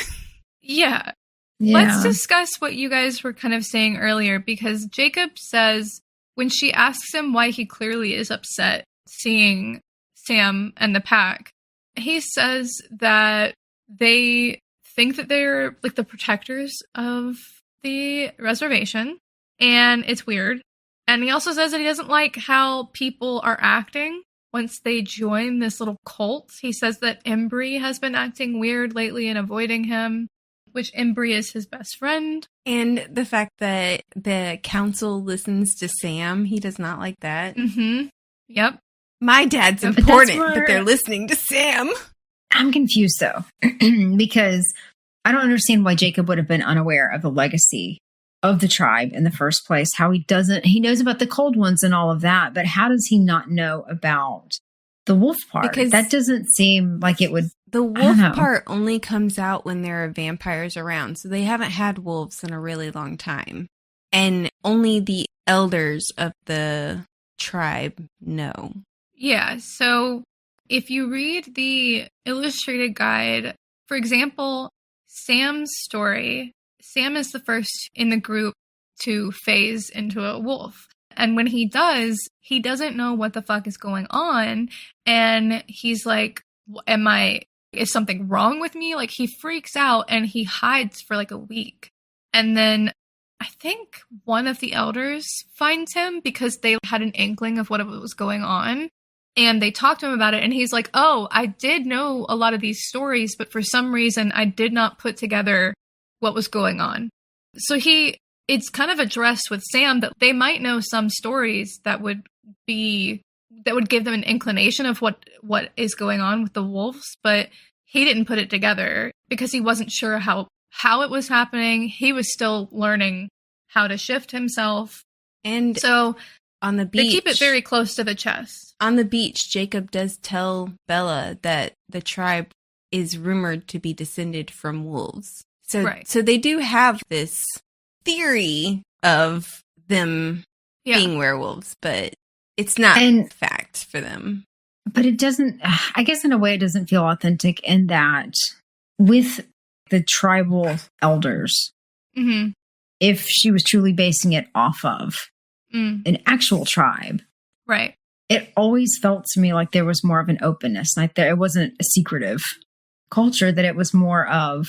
Yeah. Let's discuss what you guys were kind of saying earlier, because Jacob says when she asks him why he clearly is upset, seeing Sam and the pack. He says that they think that they're like the protectors of the reservation, and it's weird. And he also says that he doesn't like how people are acting once they join this little cult. He says that Embry has been acting weird lately and avoiding him, which Embry is his best friend. And the fact that the council listens to Sam, he does not like that. Mm-hmm. Yep. My dad's But important, that's but where- they're listening to Sam. I'm confused though, because I don't understand why Jacob would have been unaware of the legacy of the tribe in the first place. How he knows about the cold ones and all of that, but how does he not know about the wolf part? Because that doesn't seem like it would. The I don't wolf know. part only comes out when there are vampires around, so they haven't had wolves in a really long time. And only the elders of the tribe know. Yeah, so if you read the illustrated guide, for example, Sam's story, Sam is the first in the group to phase into a wolf. And when he does, he doesn't know what the fuck is going on. And he's like, is something wrong with me? Like, he freaks out and he hides for like a week. And then I think one of the elders finds him because they had an inkling of what was going on. And they talked to him about it. And he's like, oh, I did know a lot of these stories, but for some reason I did not put together what was going on. So it's kind of addressed with Sam that they might know some stories that would give them an inclination of what is going on with the wolves, but he didn't put it together because he wasn't sure how it was happening. He was still learning how to shift himself. And so on the beach, they keep it very close to the chest. On the beach, Jacob does tell Bella that the tribe is rumored to be descended from wolves. So they do have this theory of them being werewolves, but it's not fact for them. But it doesn't, I guess in a way, it doesn't feel authentic in that with the tribal elders, mm-hmm. if she was truly basing it off of an actual tribe, right? It always felt to me like there was more of an openness, like it wasn't a secretive culture, that it was more of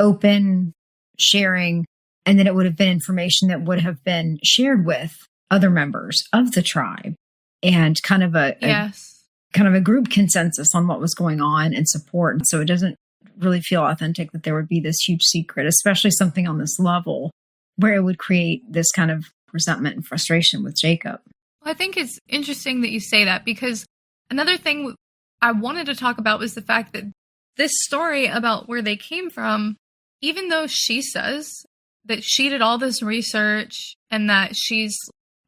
open sharing, and that it would have been information that would have been shared with other members of the tribe, and kind of a group consensus on what was going on and support. And so it doesn't really feel authentic that there would be this huge secret, especially something on this level where it would create this kind of resentment and frustration with Jacob. Well, I think it's interesting that you say that, because another thing I wanted to talk about was the fact that this story about where they came from, even though she says that she did all this research and that she's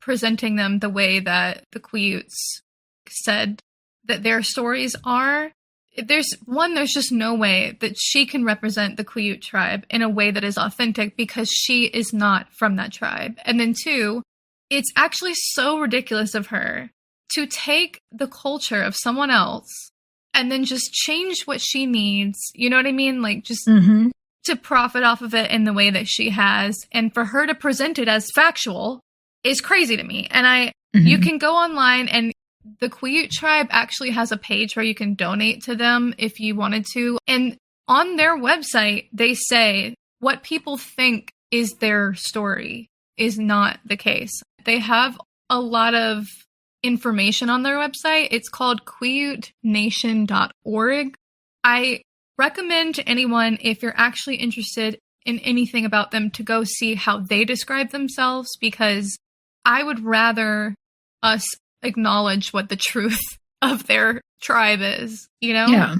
presenting them the way that the Quiutes said that their stories are, there's just no way that she can represent the Quiute tribe in a way that is authentic, because she is not from that tribe. And then two, it's actually so ridiculous of her to take the culture of someone else and then just change what she needs. You know what I mean? Like, just to profit off of it in the way that she has. And for her to present it as factual is crazy to me. And you can go online, and the Quiute tribe actually has a page where you can donate to them if you wanted to. And on their website, they say what people think is their story is not the case. They have a lot of information on their website. It's called QuiuteNation.org. I recommend to anyone, if you're actually interested in anything about them, to go see how they describe themselves, because I would rather us acknowledge what the truth of their tribe is, you know? Yeah.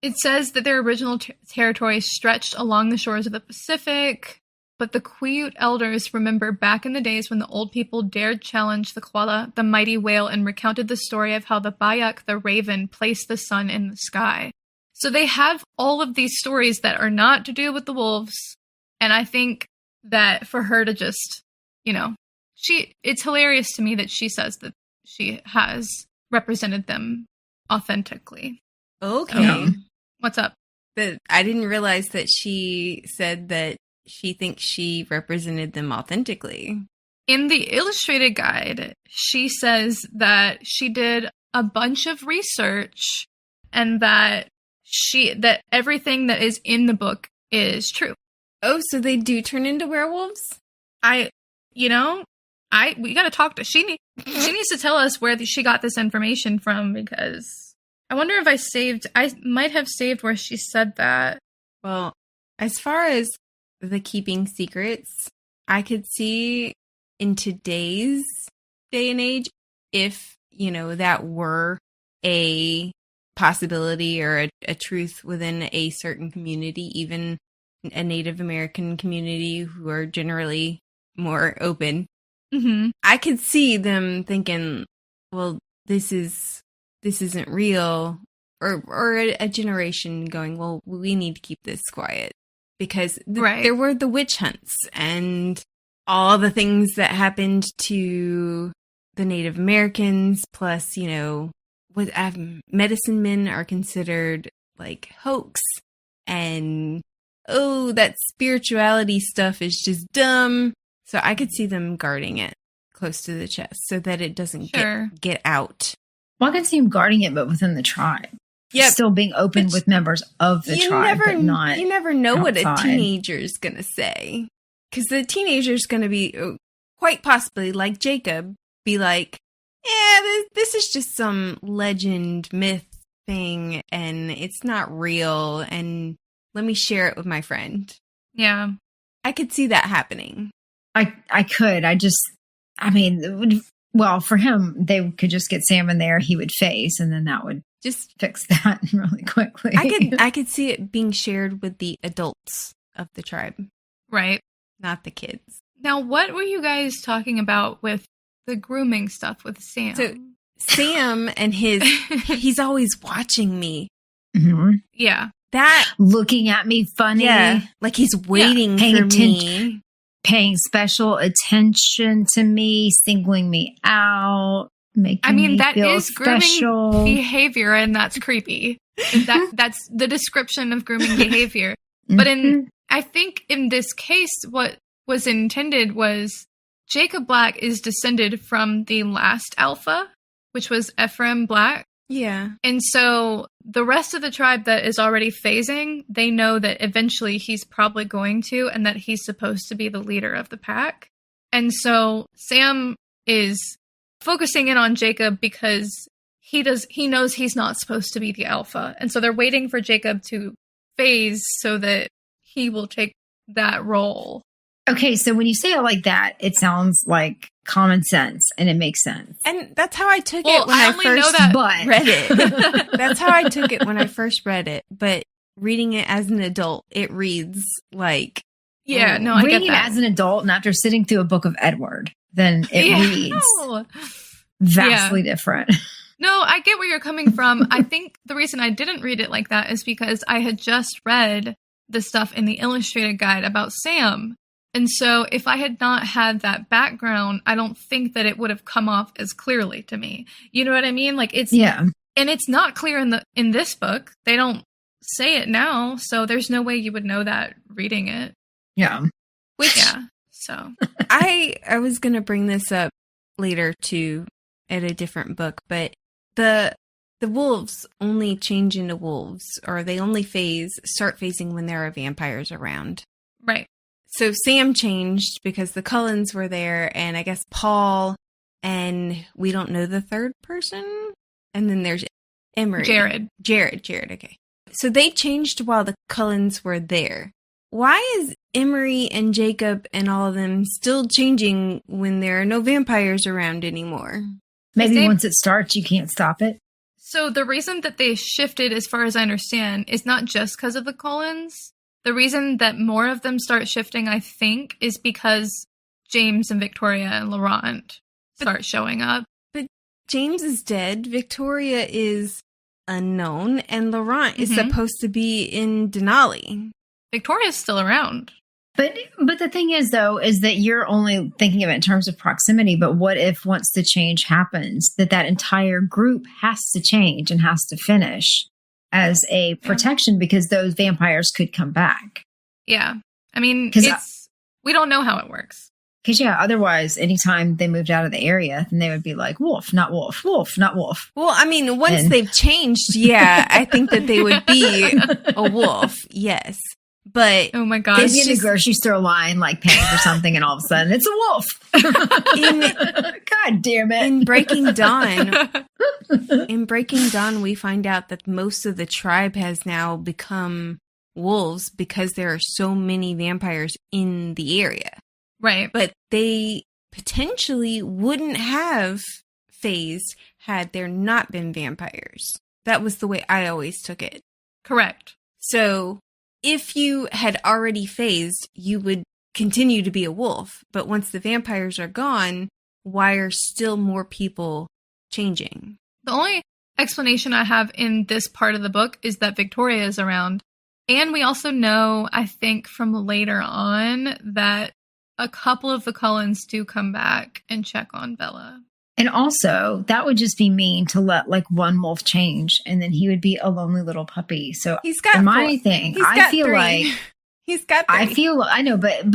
It says that their original territory stretched along the shores of the Pacific, but the Quiute elders remember back in the days when the old people dared challenge the koala, the mighty whale, and recounted the story of how the Bayek, the raven, placed the sun in the sky. So they have all of these stories that are not to do with the wolves, and I think that for her to just, it's hilarious to me that she says that she has represented them authentically. Okay. What's up? But I didn't realize that she said that she thinks she represented them authentically. In the illustrated guide, she says that she did a bunch of research and that everything that is in the book is true. Oh, so they do turn into werewolves? We got to talk to, she needs to tell us where she got this information from, because I wonder if I might have saved where she said that. Well, as far as the keeping secrets, I could see in today's day and age, if, that were a possibility or a truth within a certain community, even a Native American community who are generally more open. Mm-hmm. I could see them thinking, well, this isn't real, or a generation going, well, we need to keep this quiet because there were the witch hunts and all the things that happened to the Native Americans, plus, medicine men are considered like hoax, and that spirituality stuff is just dumb. So I could see them guarding it close to the chest so that it doesn't get out. Well, I can see him guarding it, but within the tribe. Yep. Still being open with members of the tribe, but not You never know outside. what a teenager's going to say. Because the teenager's going to be, quite possibly, like Jacob, be like, yeah, this is just some legend, myth thing, and it's not real, and let me share it with my friend. Yeah. I could see that happening. I could. Well, for him, they could just get Sam in there, he would face, and then that would just fix that really quickly. I could see it being shared with the adults of the tribe. Right. Not the kids. Now, what were you guys talking about with the grooming stuff with Sam? So Sam and he's always watching me. Mm-hmm. Yeah. That looking at me funny. Yeah. Like he's waiting for me. Paying special attention to me, singling me out, making me that feel is special. Grooming behavior, and that's creepy. That's the description of grooming behavior. But I think in this case, what was intended was Jacob Black is descended from the last alpha, which was Ephraim Black. Yeah. And so the rest of the tribe that is already phasing, they know that eventually he's probably going to, and that he's supposed to be the leader of the pack. And so Sam is focusing in on Jacob because he knows he's not supposed to be the alpha. And so they're waiting for Jacob to phase so that he will take that role. Okay, so when you say it like that, it sounds like common sense, and it makes sense. And that's how I took it when I first read it. That's how I took it when I first read it. But reading it as an adult, it reads like... Yeah, no, I get that. Reading it as an adult and after sitting through a book of Edward, then it reads vastly different. No, I get where you're coming from. I think the reason I didn't read it like that is because I had just read the stuff in the illustrated guide about Sam. And so if I had not had that background, I don't think that it would have come off as clearly to me. You know what I mean? Like and it's not clear in this book. They don't say it now, so there's no way you would know that reading it. Yeah. So I was going to bring this up later too at a different book, but the wolves only change into wolves, or they only start phasing when there are vampires around. Right. So Sam changed because the Cullens were there, and I guess Paul, and we don't know the third person. And then there's Emery. Jared, okay. So they changed while the Cullens were there. Why is Emery and Jacob and all of them still changing when there are no vampires around anymore? Maybe once it starts, you can't stop it. So the reason that they shifted, as far as I understand, is not just because of the Cullens. The reason that more of them start shifting, I think, is because James and Victoria and Laurent start showing up. But James is dead, Victoria is unknown, and Laurent is supposed to be in Denali. Victoria's still around. But the thing is, though, is that you're only thinking of it in terms of proximity. But what if once the change happens, that entire group has to change and has to finish as a protection because those vampires could come back? Yeah. I mean, we don't know how it works. Because, otherwise, anytime they moved out of the area, then they would be like, wolf, not wolf, wolf, not wolf. Well, I mean, once they've changed, I think that they would be a wolf, yes. But oh my God, they'd be in the grocery store line, like paying for something, and all of a sudden, it's a wolf. God damn it. In Breaking Dawn, we find out that most of the tribe has now become wolves because there are so many vampires in the area. Right. But they potentially wouldn't have phased had there not been vampires. That was the way I always took it. Correct. So if you had already phased, you would continue to be a wolf. But once the vampires are gone, why are still more people changing? The only explanation I have in this part of the book is that Victoria is around. And we also know, I think from later on, that a couple of the Cullens do come back and check on Bella. And also, that would just be mean to let like one wolf change, and then he would be a lonely little puppy. So he's got my thing. I feel 3. like he's got 3. I know, but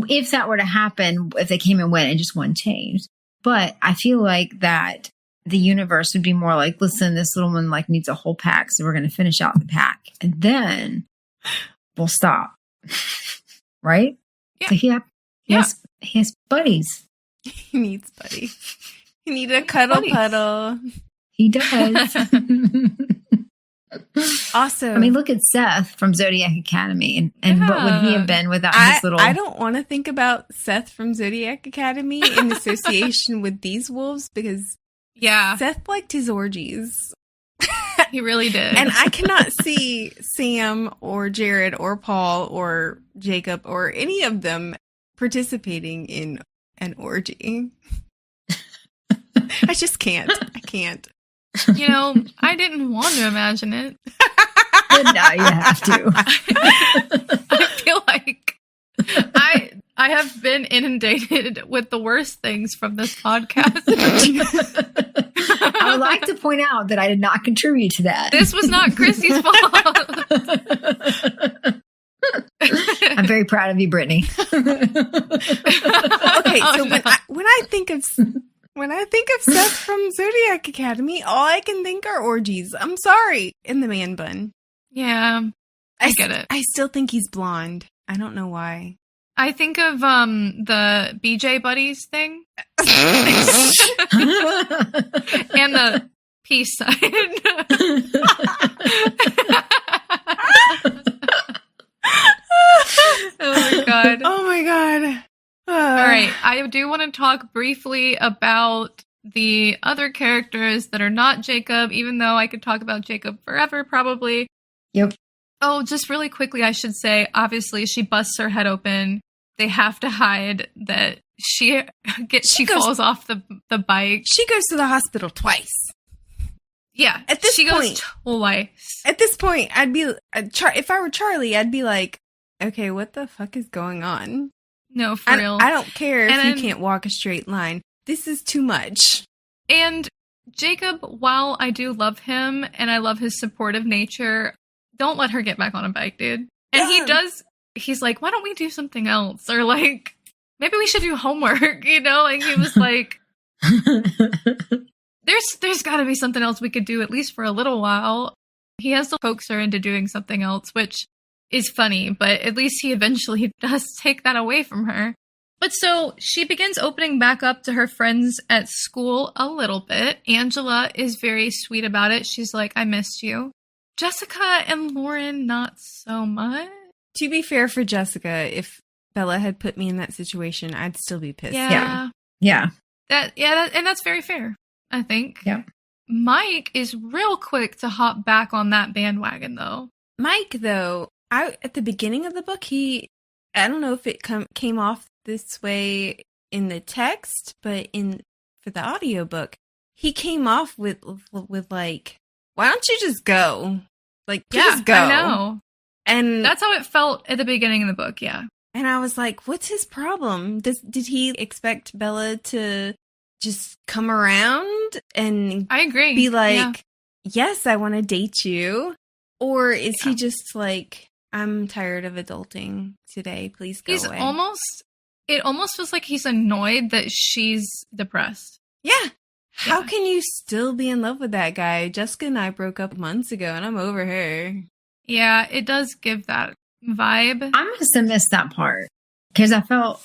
if that were to happen, if they came and went and just one changed, but I feel like that the universe would be more like, listen, this little one like needs a whole pack, so we're going to finish out the pack, and then we'll stop. Right? Yeah. So he has buddies. He needs buddy. He needs a cuddle puddle. He does. Also, I mean, look at Seth from Zodiac Academy, and what would he have been without his little... I don't want to think about Seth from Zodiac Academy in association with these wolves, because Seth liked his orgies. He really did. And I cannot see Sam or Jared or Paul or Jacob or any of them participating in an orgy. I just can't. I can't. You know, I didn't want to imagine it. But now you have to. I feel like I have been inundated with the worst things from this podcast. I would like to point out that I did not contribute to that. This was not Christy's fault. I'm very proud of you, Brittany. Okay, so when I think of Seth from Zodiac Academy, all I can think are orgies. I'm sorry, in the man bun. Yeah, I get it. I still think he's blonde. I don't know why. I think of the BJ Buddies thing. And the peace sign. Oh my God. Oh my God. All right. I do want to talk briefly about the other characters that are not Jacob, even though I could talk about Jacob forever, probably. Yep. Oh, just really quickly, I should say, obviously, she busts her head open. They have to hide that she falls off the bike. She goes to the hospital twice. Yeah. She goes twice. At this point, I'd be, if I were Charlie, I'd be like, okay, what the fuck is going on? No, for real. I don't care if you can't walk a straight line. This is too much. And Jacob, while I do love him and I love his supportive nature, don't let her get back on a bike, dude. And he does. He's like, why don't we do something else? Or like, maybe we should do homework, you know? Like, he was like, there's got to be something else we could do, at least for a little while. He has to coax her into doing something else, which is funny, but at least he eventually does take that away from her. But so she begins opening back up to her friends at school a little bit. Angela is very sweet about it. She's like, I missed you. Jessica and Lauren, not so much. To be fair for Jessica, if Bella had put me in that situation, I'd still be pissed. Yeah. And that's very fair, I think. Yeah. Mike is real quick to hop back on that bandwagon, though. Mike, though, at the beginning of the book, I don't know if it came off this way in the text, but for the audiobook, he came off with like, why don't you just go? Like, just go. I know. And that's how it felt at the beginning of the book, yeah. And I was like, what's his problem? Did he expect Bella to just come around and I agree. Be like, yes, I want to date you? Or is he just like, I'm tired of adulting today. Please go away. It almost feels like he's annoyed that she's depressed. Yeah. How can you still be in love with that guy? Jessica and I broke up months ago, and I'm over her. Yeah, it does give that vibe. I must have missed that part because I felt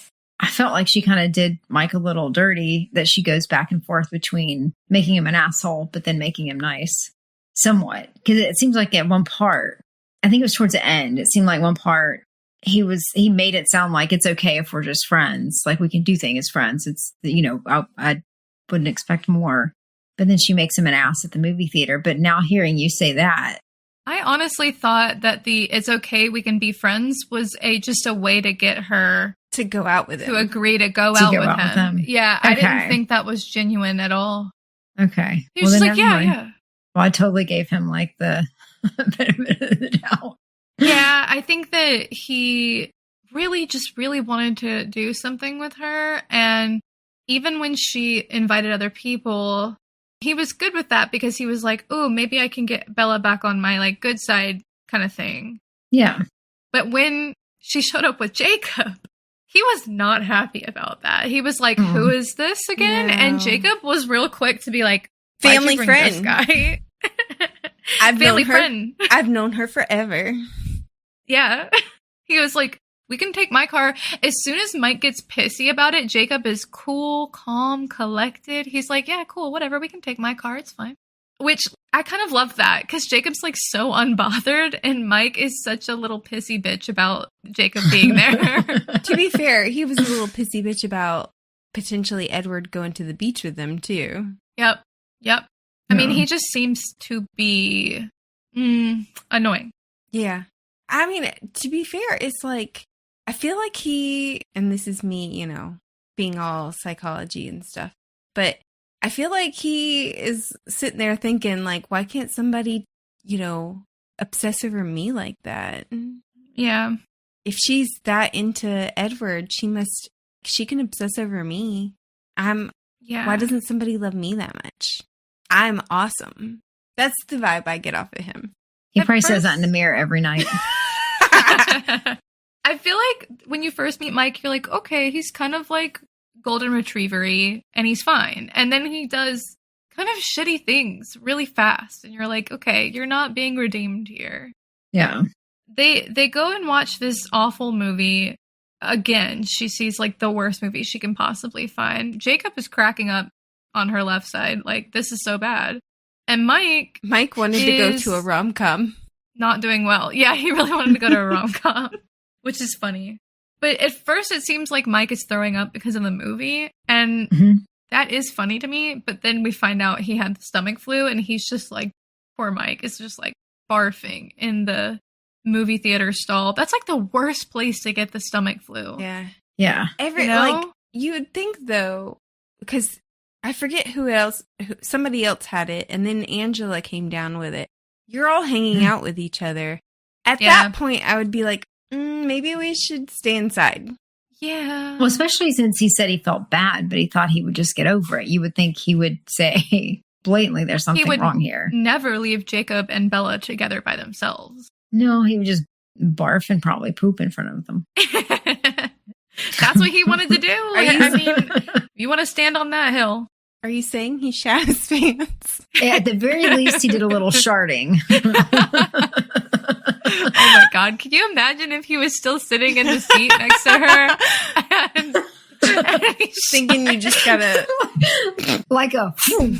like she kind of did Mike a little dirty, that she goes back and forth between making him an asshole, but then making him nice somewhat. Because it seems like at one part, I think it was towards the end, it seemed like one part he made it sound like it's okay if we're just friends. Like we can do things as friends. It's, I wouldn't expect more. But then she makes him an ass at the movie theater. But now hearing you say that, I honestly thought that it's okay, we can be friends was just a way to get her to go out with him. To agree to go out with him. Yeah, okay. I didn't think that was genuine at all. Okay. He was just like, yeah. Well, I totally gave him like the benefit of the doubt. Yeah, I think that he really wanted to do something with her. And even when she invited other people, he was good with that because he was like, oh, maybe I can get Bella back on my like good side kind of thing. Yeah. But when she showed up with Jacob, he was not happy about that. He was like, who is this again? No. And Jacob was real quick to be like, family friend. This guy? I've known her forever. Yeah. He was like, we can take my car. As soon as Mike gets pissy about it, Jacob is cool, calm, collected. He's like, yeah, cool, whatever. We can take my car. It's fine. Which I kind of love that because Jacob's like so unbothered and Mike is such a little pissy bitch about Jacob being there. To be fair, he was a little pissy bitch about potentially Edward going to the beach with them too. Yep. I mean, he just seems to be annoying. Yeah. I mean, to be fair, it's like, I feel like and this is me, being all psychology and stuff, but I feel like he is sitting there thinking, like, why can't somebody, obsess over me like that? Yeah. If she's that into Edward, she can obsess over me. Why doesn't somebody love me that much? I'm awesome. That's the vibe I get off of him. He probably says that in the mirror every night. I feel like when you first meet Mike, you're like, okay, he's kind of like golden retriever-y and he's fine. And then he does kind of shitty things really fast. And you're like, okay, you're not being redeemed here. Yeah. They go and watch this awful movie. Again, she sees like the worst movie she can possibly find. Jacob is cracking up on her left side. Like, this is so bad. And Mike wanted to go to a rom-com. Not doing well. Yeah, he really wanted to go to a rom-com, which is funny. But at first it seems like Mike is throwing up because of the movie. And that is funny to me. But then we find out he had the stomach flu and he's just like, poor Mike is just like barfing in the movie theater stall. That's like the worst place to get the stomach flu. Yeah. Yeah. Like, you would think though, because I forget somebody else had it, and then Angela came down with it. You're all hanging out with each other. At that point, I would be like, maybe we should stay inside. Yeah. Well, especially since he said he felt bad, but he thought he would just get over it. You would think he would say blatantly, there's something wrong here. Never leave Jacob and Bella together by themselves. No, he would just barf and probably poop in front of them. That's what he wanted to do. I mean, you want to stand on that hill. Are you saying he shat his pants? At the very least, he did a little sharding. Oh my God. Can you imagine if he was still sitting in the seat next to her? And thinking you just gotta... like a... Oh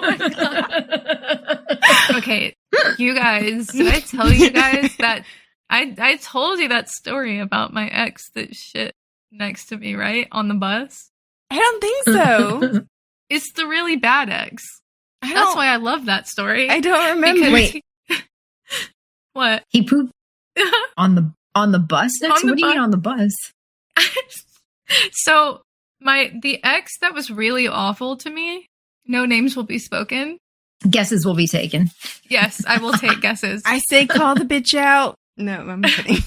my God. Okay, you guys, did I tell you guys that... I told you that story about my ex that shit next to me, right? On the bus? I don't think so. It's the really bad ex. That's why I love that story. I don't remember. Wait. What? He pooped on the bus next? What do you mean on the bus? So the ex that was really awful to me, no names will be spoken. Guesses will be taken. Yes, I will take guesses. I say call the bitch out. No, I'm kidding.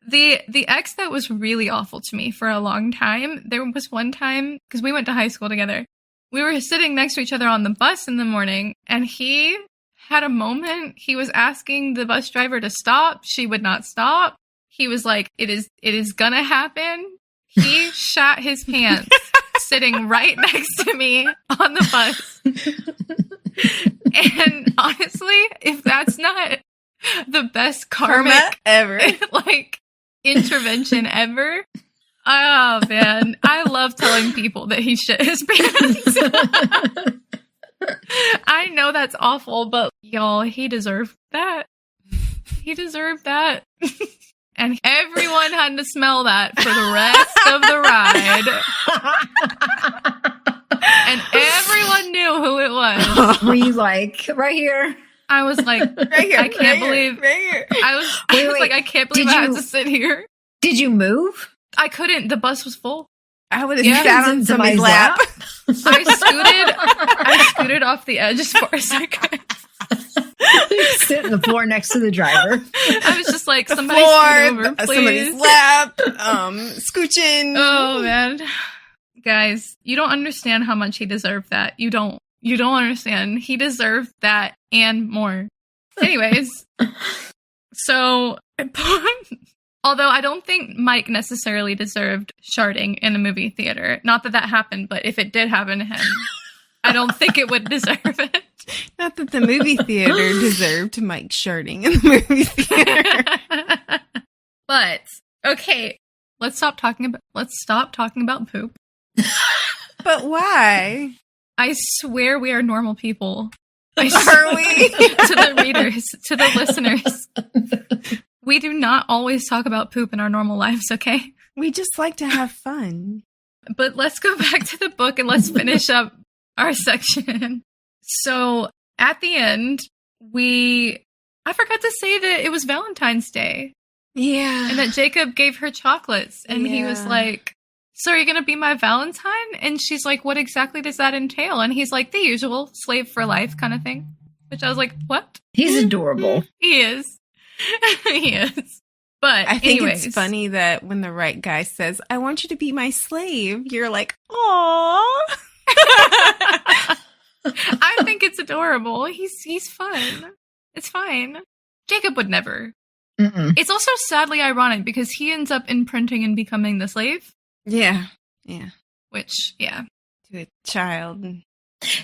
The ex that was really awful to me for a long time, there was one time, because we went to high school together, we were sitting next to each other on the bus in the morning, and he had a moment. He was asking the bus driver to stop. She would not stop. He was like, it is gonna happen. He shat his pants sitting right next to me on the bus. And honestly, if that's not the best karma ever, like intervention ever. Oh man, I love telling people that he shit his pants. I know that's awful, but y'all, he deserved that. He deserved that. And everyone had to smell that for the rest of the ride. And everyone knew who it was. Were you like, right here? I was like, right here, I can't believe. right here. I was like, I can't believe I had to sit here. Did you move? I couldn't. The bus was full. I would have sat on somebody's lap. I scooted off the edge as far as I could. Sit on the floor next to the driver. I was just like, somebody scoot over, please. Somebody's lap, scooching. Oh man, guys, you don't understand how much he deserved that. You don't understand. He deserved that and more. Anyways, so although I don't think Mike necessarily deserved sharding in the movie theater. Not that happened, but if it did happen to him, I don't think it would deserve it. Not that the movie theater deserved Mike sharding in the movie theater. But okay, let's stop talking about poop. But why? I swear we are normal people. Are we? To the readers, to the listeners. We do not always talk about poop in our normal lives, okay? We just like to have fun. But let's go back to the book and let's finish up our section. So at the end, I forgot to say that it was Valentine's Day. Yeah. And that Jacob gave her chocolates. And he was like, so are you going to be my Valentine? And she's like, what exactly does that entail? And he's like, the usual slave for life kind of thing. Which I was like, what? He's adorable. He is. He is. But I think anyways, it's funny that when the right guy says, I want you to be my slave, you're like, aww. I think it's adorable. He's fun. It's fine. Jacob would never. Mm-mm. It's also sadly ironic because he ends up imprinting and becoming the slave. Yeah. Yeah. Which, yeah. To a child.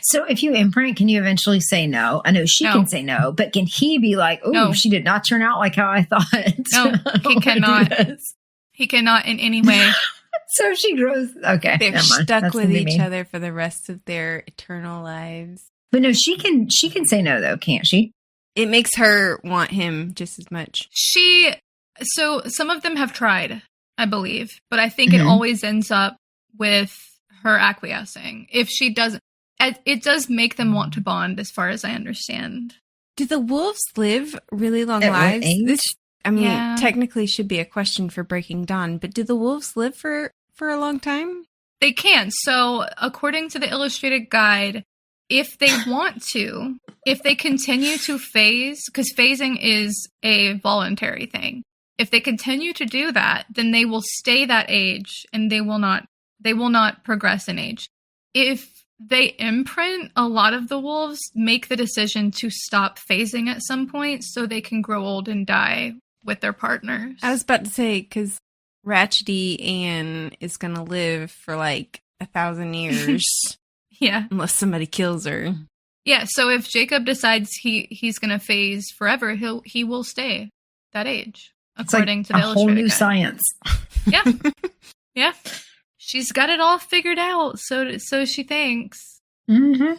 So if you imprint, can you eventually say no? I know she can say no, but can he be like, oh, No. she did not turn out like how I thought? No, he cannot. He cannot in any way. So she grows. Okay. They're never mind. stuck That's with gonna be each me. other for the rest of their eternal lives. But no, she can say no though, can't she? It makes her want him just as much. So some of them have tried, I believe, but I think it Mhm. always ends up with her acquiescing. If she doesn't, it does make them want to bond, as far as I understand. Do the wolves live really long At what lives? age? This, I mean, Yeah. technically should be a question for Breaking Dawn, but do the wolves live for a long time? They can. So according to the illustrated guide, if they want to, if they continue to phase, because phasing is a voluntary thing. If they continue to do that, then they will stay that age and they will not progress in age. If they imprint, a lot of the wolves make the decision to stop phasing at some point so they can grow old and die with their partners. I was about to say, because Ratchety Ann is going to live for like 1,000 years Yeah. unless somebody kills her. Yeah, so if Jacob decides he's going to phase forever, he will stay that age, It's according like to the a whole illustrated new guide. science. Yeah. Yeah. She's got it all figured out, so she thinks. Mm-hmm.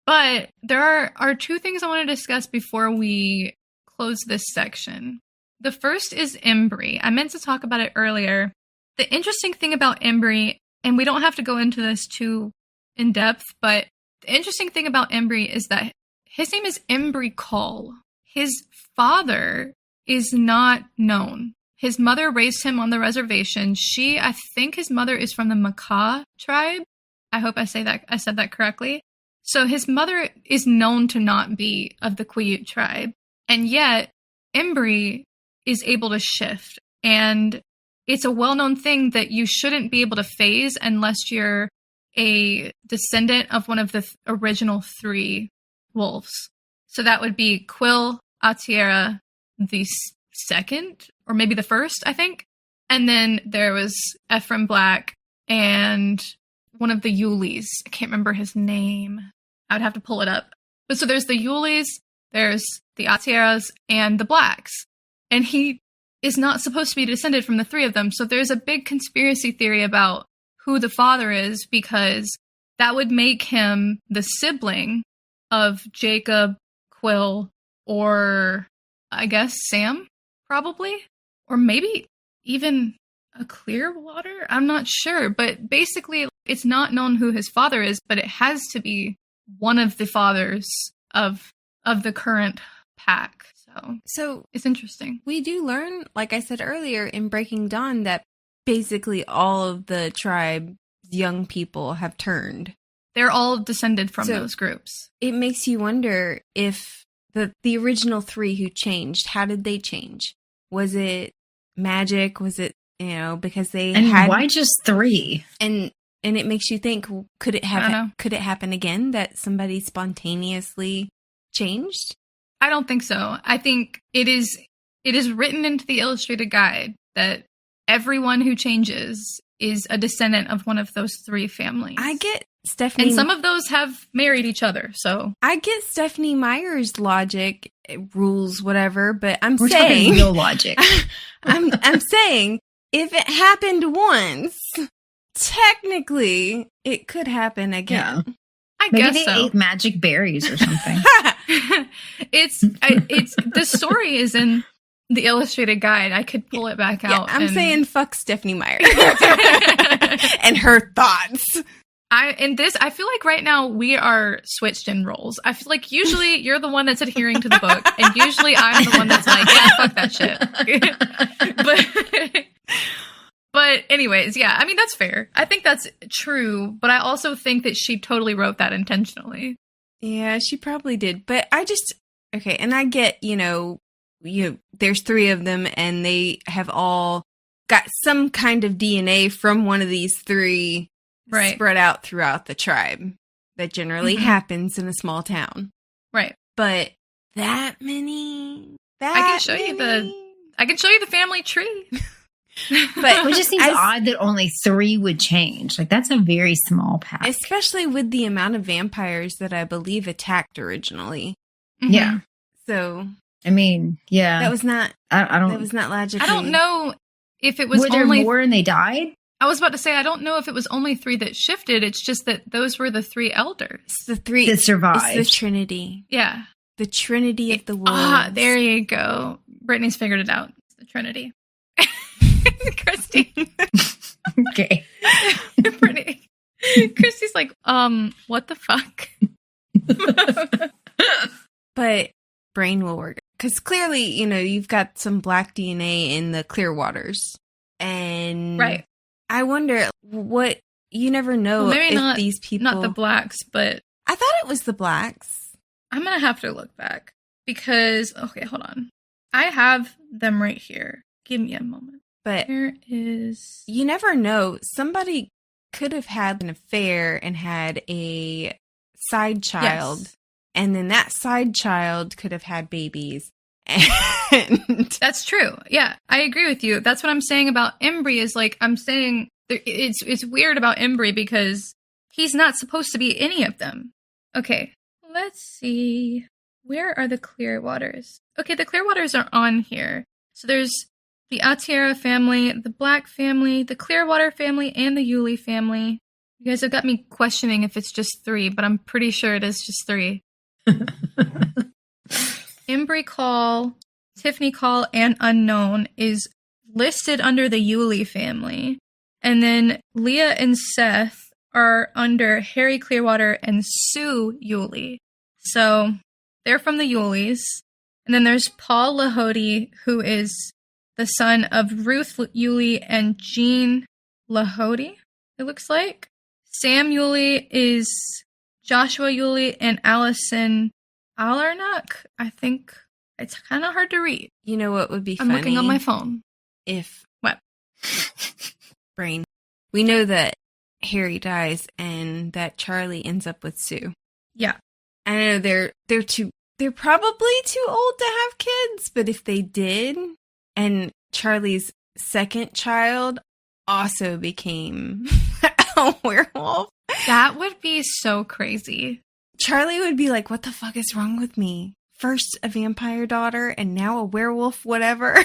But there are two things I want to discuss before we close this section. The first is Embry. I meant to talk about it earlier. The interesting thing about Embry, and we don't have to go into this too in depth, but the interesting thing about Embry is that his name is Embry Call. His father is not known. His mother raised him on the reservation. I think his mother is from the Makah tribe. I hope I said that correctly. So his mother is known to not be of the Quiute tribe. And yet, Embry is able to shift. And it's a well-known thing that you shouldn't be able to phase unless you're a descendant of one of the original 3 wolves. So that would be Quill Atiera the second, or maybe the first, I think. And then there was Ephraim Black and one of the Yuleys. I can't remember his name. I would have to pull it up. But so there's the Yuleys, there's the Atieras, and the Blacks. And he is not supposed to be descended from the three of them. So there's a big conspiracy theory about who the father is, because that would make him the sibling of Jacob, Quill, or I guess Sam, probably. Or maybe even a Clearwater? I'm not sure. But basically, it's not known who his father is, but it has to be one of the fathers of the current pack. So it's interesting. We do learn, like I said earlier, in Breaking Dawn, that basically all of the tribe's young people have turned. They're all descended from those groups. It makes you wonder if the original three who changed, how did they change? Was it magic? Was it, because they had... why just 3? And it makes you think, could it happen again that somebody spontaneously changed? I don't think so. I think it is written into the illustrated guide that everyone who changes is a descendant of one of those 3 families. I get Stephanie... And some of those have married each other, so... I get Stephanie Meyer's logic, rules, whatever, but We're talking real logic. I'm saying, if it happened once, technically, it could happen again. Yeah. I Maybe guess they so. ate magic berries or something. It's the story is in the illustrated guide. I could pull it back out. I'm saying fuck Stephanie Meyer and her thoughts. I feel like right now we are switched in roles. I feel like usually you're the one that's adhering to the book, and usually I'm the one that's like, yeah, fuck that shit. But anyways, yeah, I mean, that's fair. I think that's true, but I also think that she totally wrote that intentionally. Yeah, she probably did. But okay, and I get, there's 3 of them, and they have all got some kind of DNA from one of these 3 spread out throughout the tribe. That generally happens in a small town. Right. But that many? I can show you the family tree. But it just seems odd that only 3 would change. Like, that's a very small pack. Especially with the amount of vampires that I believe attacked originally. Mm-hmm. Yeah. So, I mean, yeah. That was not... I don't... That was not logically... I don't know if it was Were there only... more and they died? I was about to say, I don't know if it was only 3 that shifted. It's just that those were the 3 elders. It's the 3... that survived. It's the Trinity. Yeah. The Trinity of the Woods. There you go. Brittany's figured it out. It's the Trinity. Christy. Okay. Brittany. Christy's like, what the fuck? But brain will work. Because clearly, you've got some black DNA in the Clearwaters. And right. I wonder what... You never know if these people... Not the blacks, but... I thought it was the blacks. I'm going to have to look back. Because... Okay, hold on. I have them right here. Give me a moment. But there is... You never know. Somebody could have had an affair and had a side child. Yes. And then that side child could have had babies. And that's true. Yeah, I agree with you. That's what I'm saying about Embry is like, I'm saying it's weird about Embry because he's not supposed to be any of them. Okay, let's see. Where are the Clearwaters? Okay, the Clearwaters are on here. So there's the Atiera family, the Black family, the Clearwater family, and the Yulee family. You guys have got me questioning if it's just 3, but I'm pretty sure it is just 3. Embry Call, Tiffany Call, and Unknown is listed under the Yulee family. And then Leah and Seth are under Harry Clearwater and Sue Yulee. So they're from the Yulees. And then there's Paul Lahode, who is the son of Ruth Yulee and Jean Lahode, it looks like. Sam Yulee is Joshua Yulee and Allison Alarnock. I think it's kind of hard to read. You know what would be funny? I'm looking on my phone. If... What? Brain. We know that Harry dies and that Charlie ends up with Sue. Yeah. I know they're probably too old to have kids, but if they did... And Charlie's second child also became a werewolf. That would be so crazy. Charlie would be like, what the fuck is wrong with me? First a vampire daughter and now a werewolf, whatever.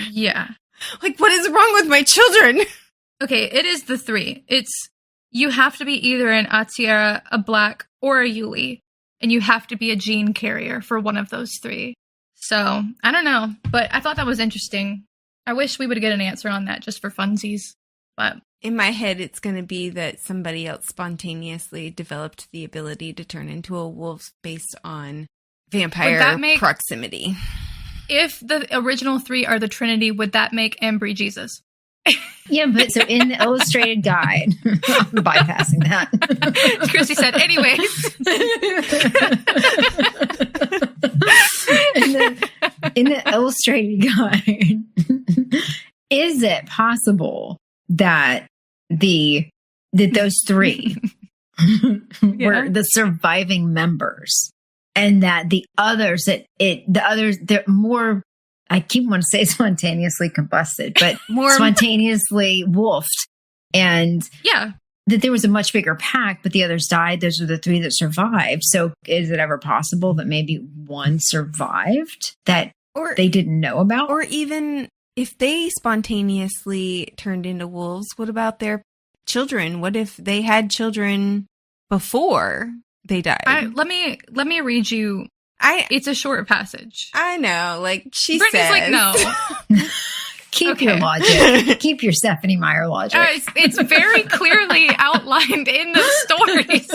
Yeah. Like, what is wrong with my children? Okay, it is the 3. You have to be either an Atiera, a Black, or a Yuli. And you have to be a gene carrier for one of those 3. So, I don't know. But I thought that was interesting. I wish we would get an answer on that just for funsies. But in my head, it's going to be that somebody else spontaneously developed the ability to turn into a wolf based on vampire proximity. If the original 3 are the Trinity, would that make Embry Jesus? Yeah, but so in the illustrated guide, I'm bypassing that. Chrissy said, anyways. in the illustrated guide, is it possible that those 3 were the surviving members, and that the others they're more, I keep wanting to say spontaneously combusted, but more spontaneously wolfed, and that there was a much bigger pack, but the others died. Those are the 3 that survived. So is it ever possible that maybe one survived that they didn't know about? Or even if they spontaneously turned into wolves, what about their children? What if they had children before they died? Let me read you. It's a short passage. I know, like Brittany's says. like, no. Keep your logic. Keep your Stephanie Meyer logic. It's very clearly outlined in the stories.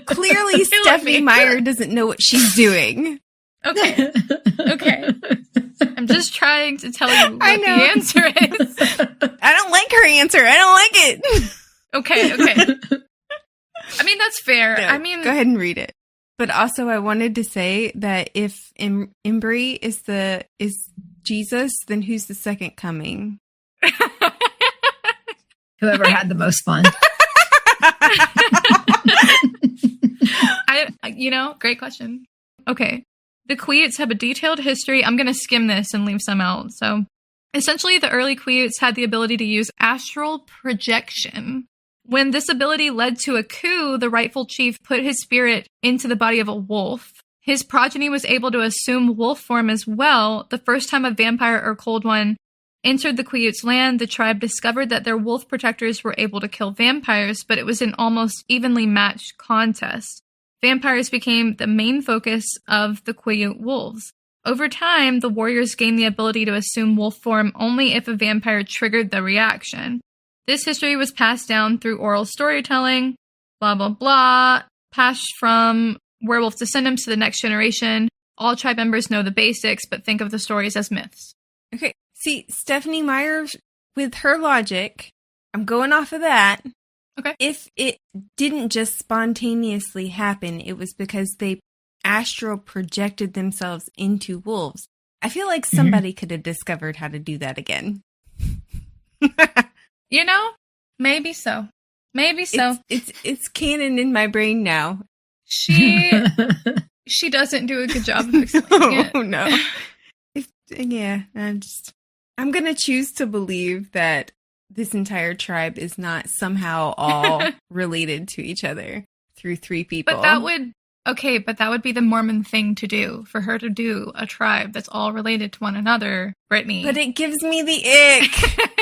Clearly, Stephanie Meyer doesn't know what she's doing. Okay. I'm just trying to tell you what the answer is. I don't like her answer. I don't like it. Okay. I mean, that's fair. No, go ahead and read it. But also, I wanted to say that if Embry is Jesus, then who's the second coming? Whoever had the most fun. Great question. Okay. The Queets have a detailed history. I'm going to skim this and leave some out. So, essentially, the early Queets had the ability to use astral projection. When this ability led to a coup, the rightful chief put his spirit into the body of a wolf. His progeny was able to assume wolf form as well. The first time a vampire or cold one entered the Queets' land, the tribe discovered that their wolf protectors were able to kill vampires, but it was an almost evenly matched contest. Vampires became the main focus of the Quiute wolves. Over time, the warriors gained the ability to assume wolf form only if a vampire triggered the reaction. This history was passed down through oral storytelling, blah, blah, blah, passed from werewolf descendants to the next generation. All tribe members know the basics, but think of the stories as myths. Okay, see, Stephanie Meyer, with her logic, I'm going off of that. Okay. If it didn't just spontaneously happen, it was because they astral projected themselves into wolves. I feel like somebody could have discovered how to do that again. Maybe so. Maybe so. It's canon in my brain now. She doesn't do a good job of explaining it. Oh no. I'm gonna choose to believe that this entire tribe is not somehow all related to each other through 3 people. But that would be the Mormon thing to do, for her to do a tribe that's all related to one another, Brittany. But it gives me the ick.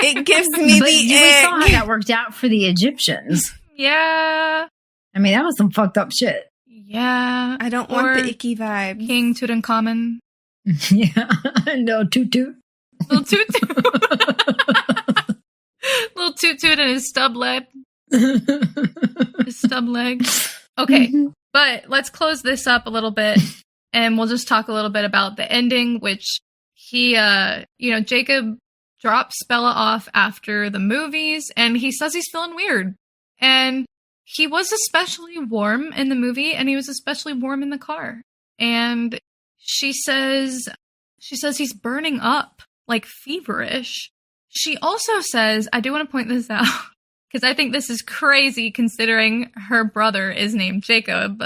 It gives me the ick. We saw how that worked out for the Egyptians. Yeah. I mean, that was some fucked up shit. Yeah. I don't want the icky vibe. King Tutankhamun. Yeah. No, toot toot. Little toot toot. Little toot toot and his stub leg. Okay. But let's close this up a little bit, and we'll just talk a little bit about the ending, which Jacob drops Bella off after the movies, and he says he's feeling weird. And he was especially warm in the movie, and he was especially warm in the car. And she says he's burning up, like feverish. She also says, I do want to point this out, because I think this is crazy considering her brother is named Jacob.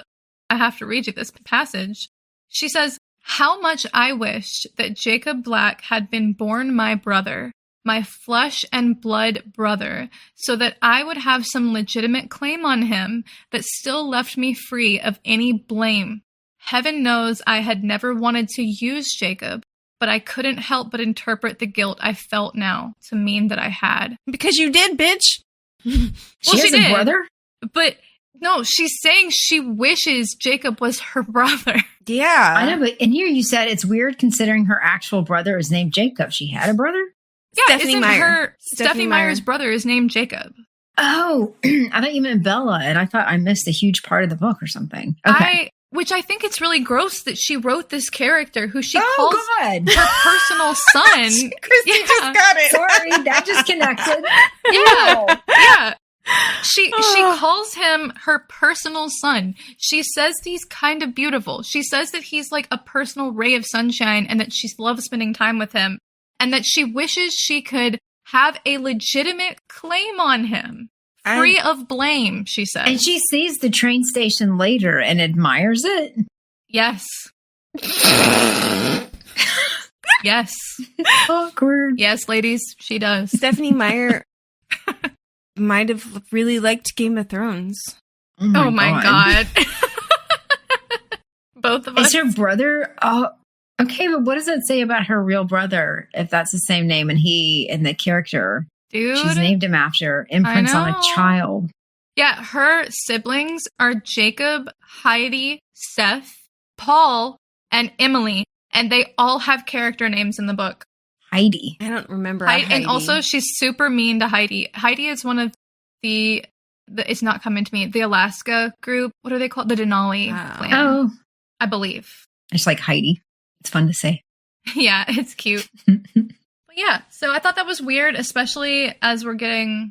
I have to read you this passage. She says, how much I wished that Jacob Black had been born my brother. my flesh and blood brother, so that I would have some legitimate claim on him that still left me free of any blame. Heaven knows I had never wanted to use Jacob, but I couldn't help but interpret the guilt I felt now to mean that I had. Because you did, bitch. She has a brother? But no, she's saying she wishes Jacob was her brother. Yeah. I know, but in here you said it's weird considering her actual brother is named Jacob. She had a brother? Yeah, Stephanie Meyer. Stephanie Meyer's brother is named Jacob. Oh, I thought you meant Bella, and I thought I missed a huge part of the book or something. Okay. Which I think it's really gross that she wrote this character who she calls God. her personal son. Christy just got it. Sorry, that just connected. Yeah. Yeah. She calls him her personal son. She says he's kind of beautiful. She says that he's like a personal ray of sunshine and that she loves spending time with him and that she wishes she could have a legitimate claim on him. Free of blame, she says. And she sees the train station later and admires it. Yes. Yes. Awkward. Yes, ladies, she does. Stephanie Meyer might have really liked Game of Thrones. Oh my God. Both of us. Is her brother? Oh, okay, but what does that say about her real brother if that's the same name and he and the character Dude, she's named him after imprints on a child? Yeah, her siblings are Jacob, Heidi, Seth, Paul, and Emily, and they all have character names in the book. Heidi. I don't remember. Heidi. And also, she's super mean to Heidi. Heidi is one of the it's not coming to me, the Alaska group. What are they called? The Denali clan. Oh. I believe. I just like Heidi. It's fun to say. Yeah, it's cute. But yeah, so I thought that was weird, especially as we're getting,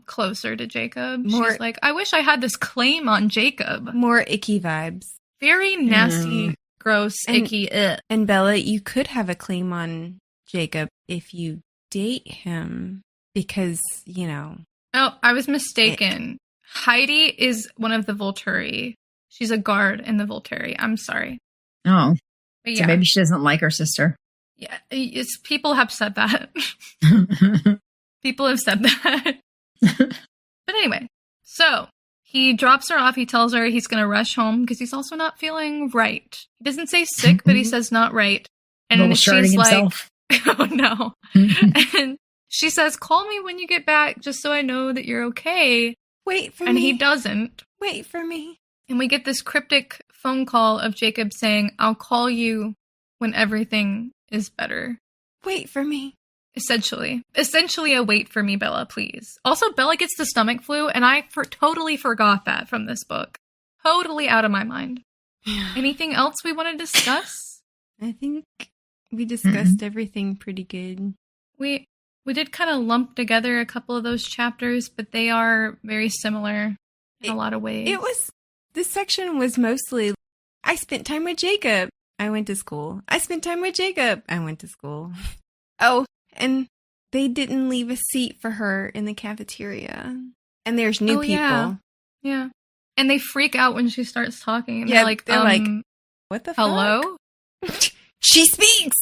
closer to Jacob. She's like, I wish I had this claim on Jacob. More icky vibes. Very nasty, gross, icky. And Bella, you could have a claim on Jacob if you date him because, Oh, I was mistaken. Heidi is one of the Volturi. She's a guard in the Volturi. I'm sorry. Oh. But so maybe she doesn't like her sister. Yeah, people have said that. People have said that. But anyway, so he drops her off. He tells her he's going to rush home because he's also not feeling right. He doesn't say sick, but he says not right. And she's like, oh no. And she says, call me when you get back just so I know that you're okay. Wait for me. And he doesn't. Wait for me. And we get this cryptic phone call of Jacob saying, I'll call you when everything is better. Wait for me. Essentially a wait for me, Bella, please. Also, Bella gets the stomach flu, and I totally forgot that from this book. Totally out of my mind. Anything else we want to discuss? I think we discussed everything pretty good. We did kind of lump together a couple of those chapters, but they are very similar in a lot of ways. This section was mostly, I spent time with Jacob. I went to school. I spent time with Jacob. I went to school. Oh, and they didn't leave a seat for her in the cafeteria. And there's new people. Yeah. And they freak out when she starts talking. And they're like, what the hello? Fuck? She speaks!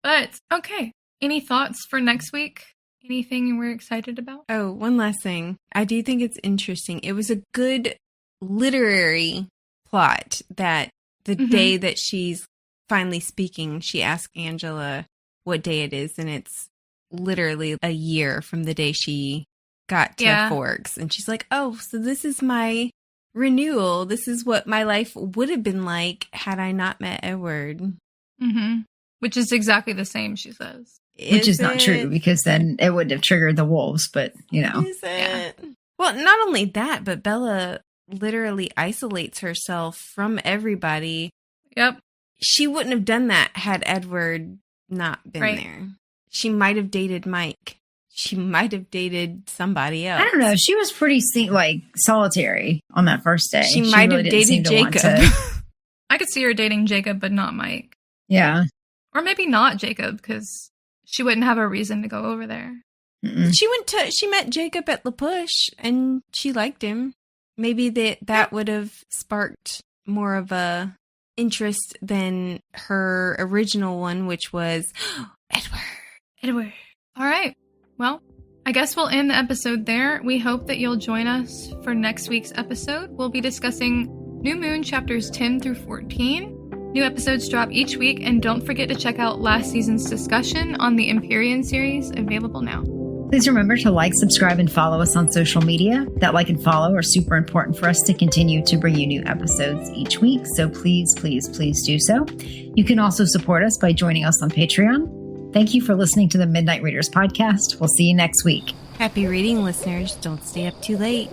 But, okay. Any thoughts for next week? Anything we're excited about? Oh, one last thing. I do think it's interesting. It was a good literary plot that the day that she's finally speaking, she asks Angela what day it is, and it's literally a year from the day she got to Forks. And she's like, oh, so this is my renewal. This is what my life would have been like had I not met Edward. Mm-hmm. Which is exactly the same, she says. Which is not true, because then it would have triggered the wolves, but, Is it? Yeah. Well, not only that, but Bella literally isolates herself from everybody. Yep. She wouldn't have done that had Edward not been there. She might have dated Mike. She might have dated somebody else. I don't know. She was pretty solitary on that first day. She might have dated Jacob. I could see her dating Jacob, but not Mike. Yeah. Or maybe not Jacob, because she wouldn't have a reason to go over there. Mm-mm. She met Jacob at La Push, and she liked him. Maybe that would have sparked more of a interest than her original one, which was, Edward. All right. Well, I guess we'll end the episode there. We hope that you'll join us for next week's episode. We'll be discussing New Moon chapters 10 through 14. New episodes drop each week, and don't forget to check out last season's discussion on the Empyrean series, available now. Please remember to like, subscribe, and follow us on social media. That like and follow are super important for us to continue to bring you new episodes each week. So please, please, please do so. You can also support us by joining us on Patreon. Thank you for listening to the Midnight Readers podcast. We'll see you next week. Happy reading, listeners. Don't stay up too late.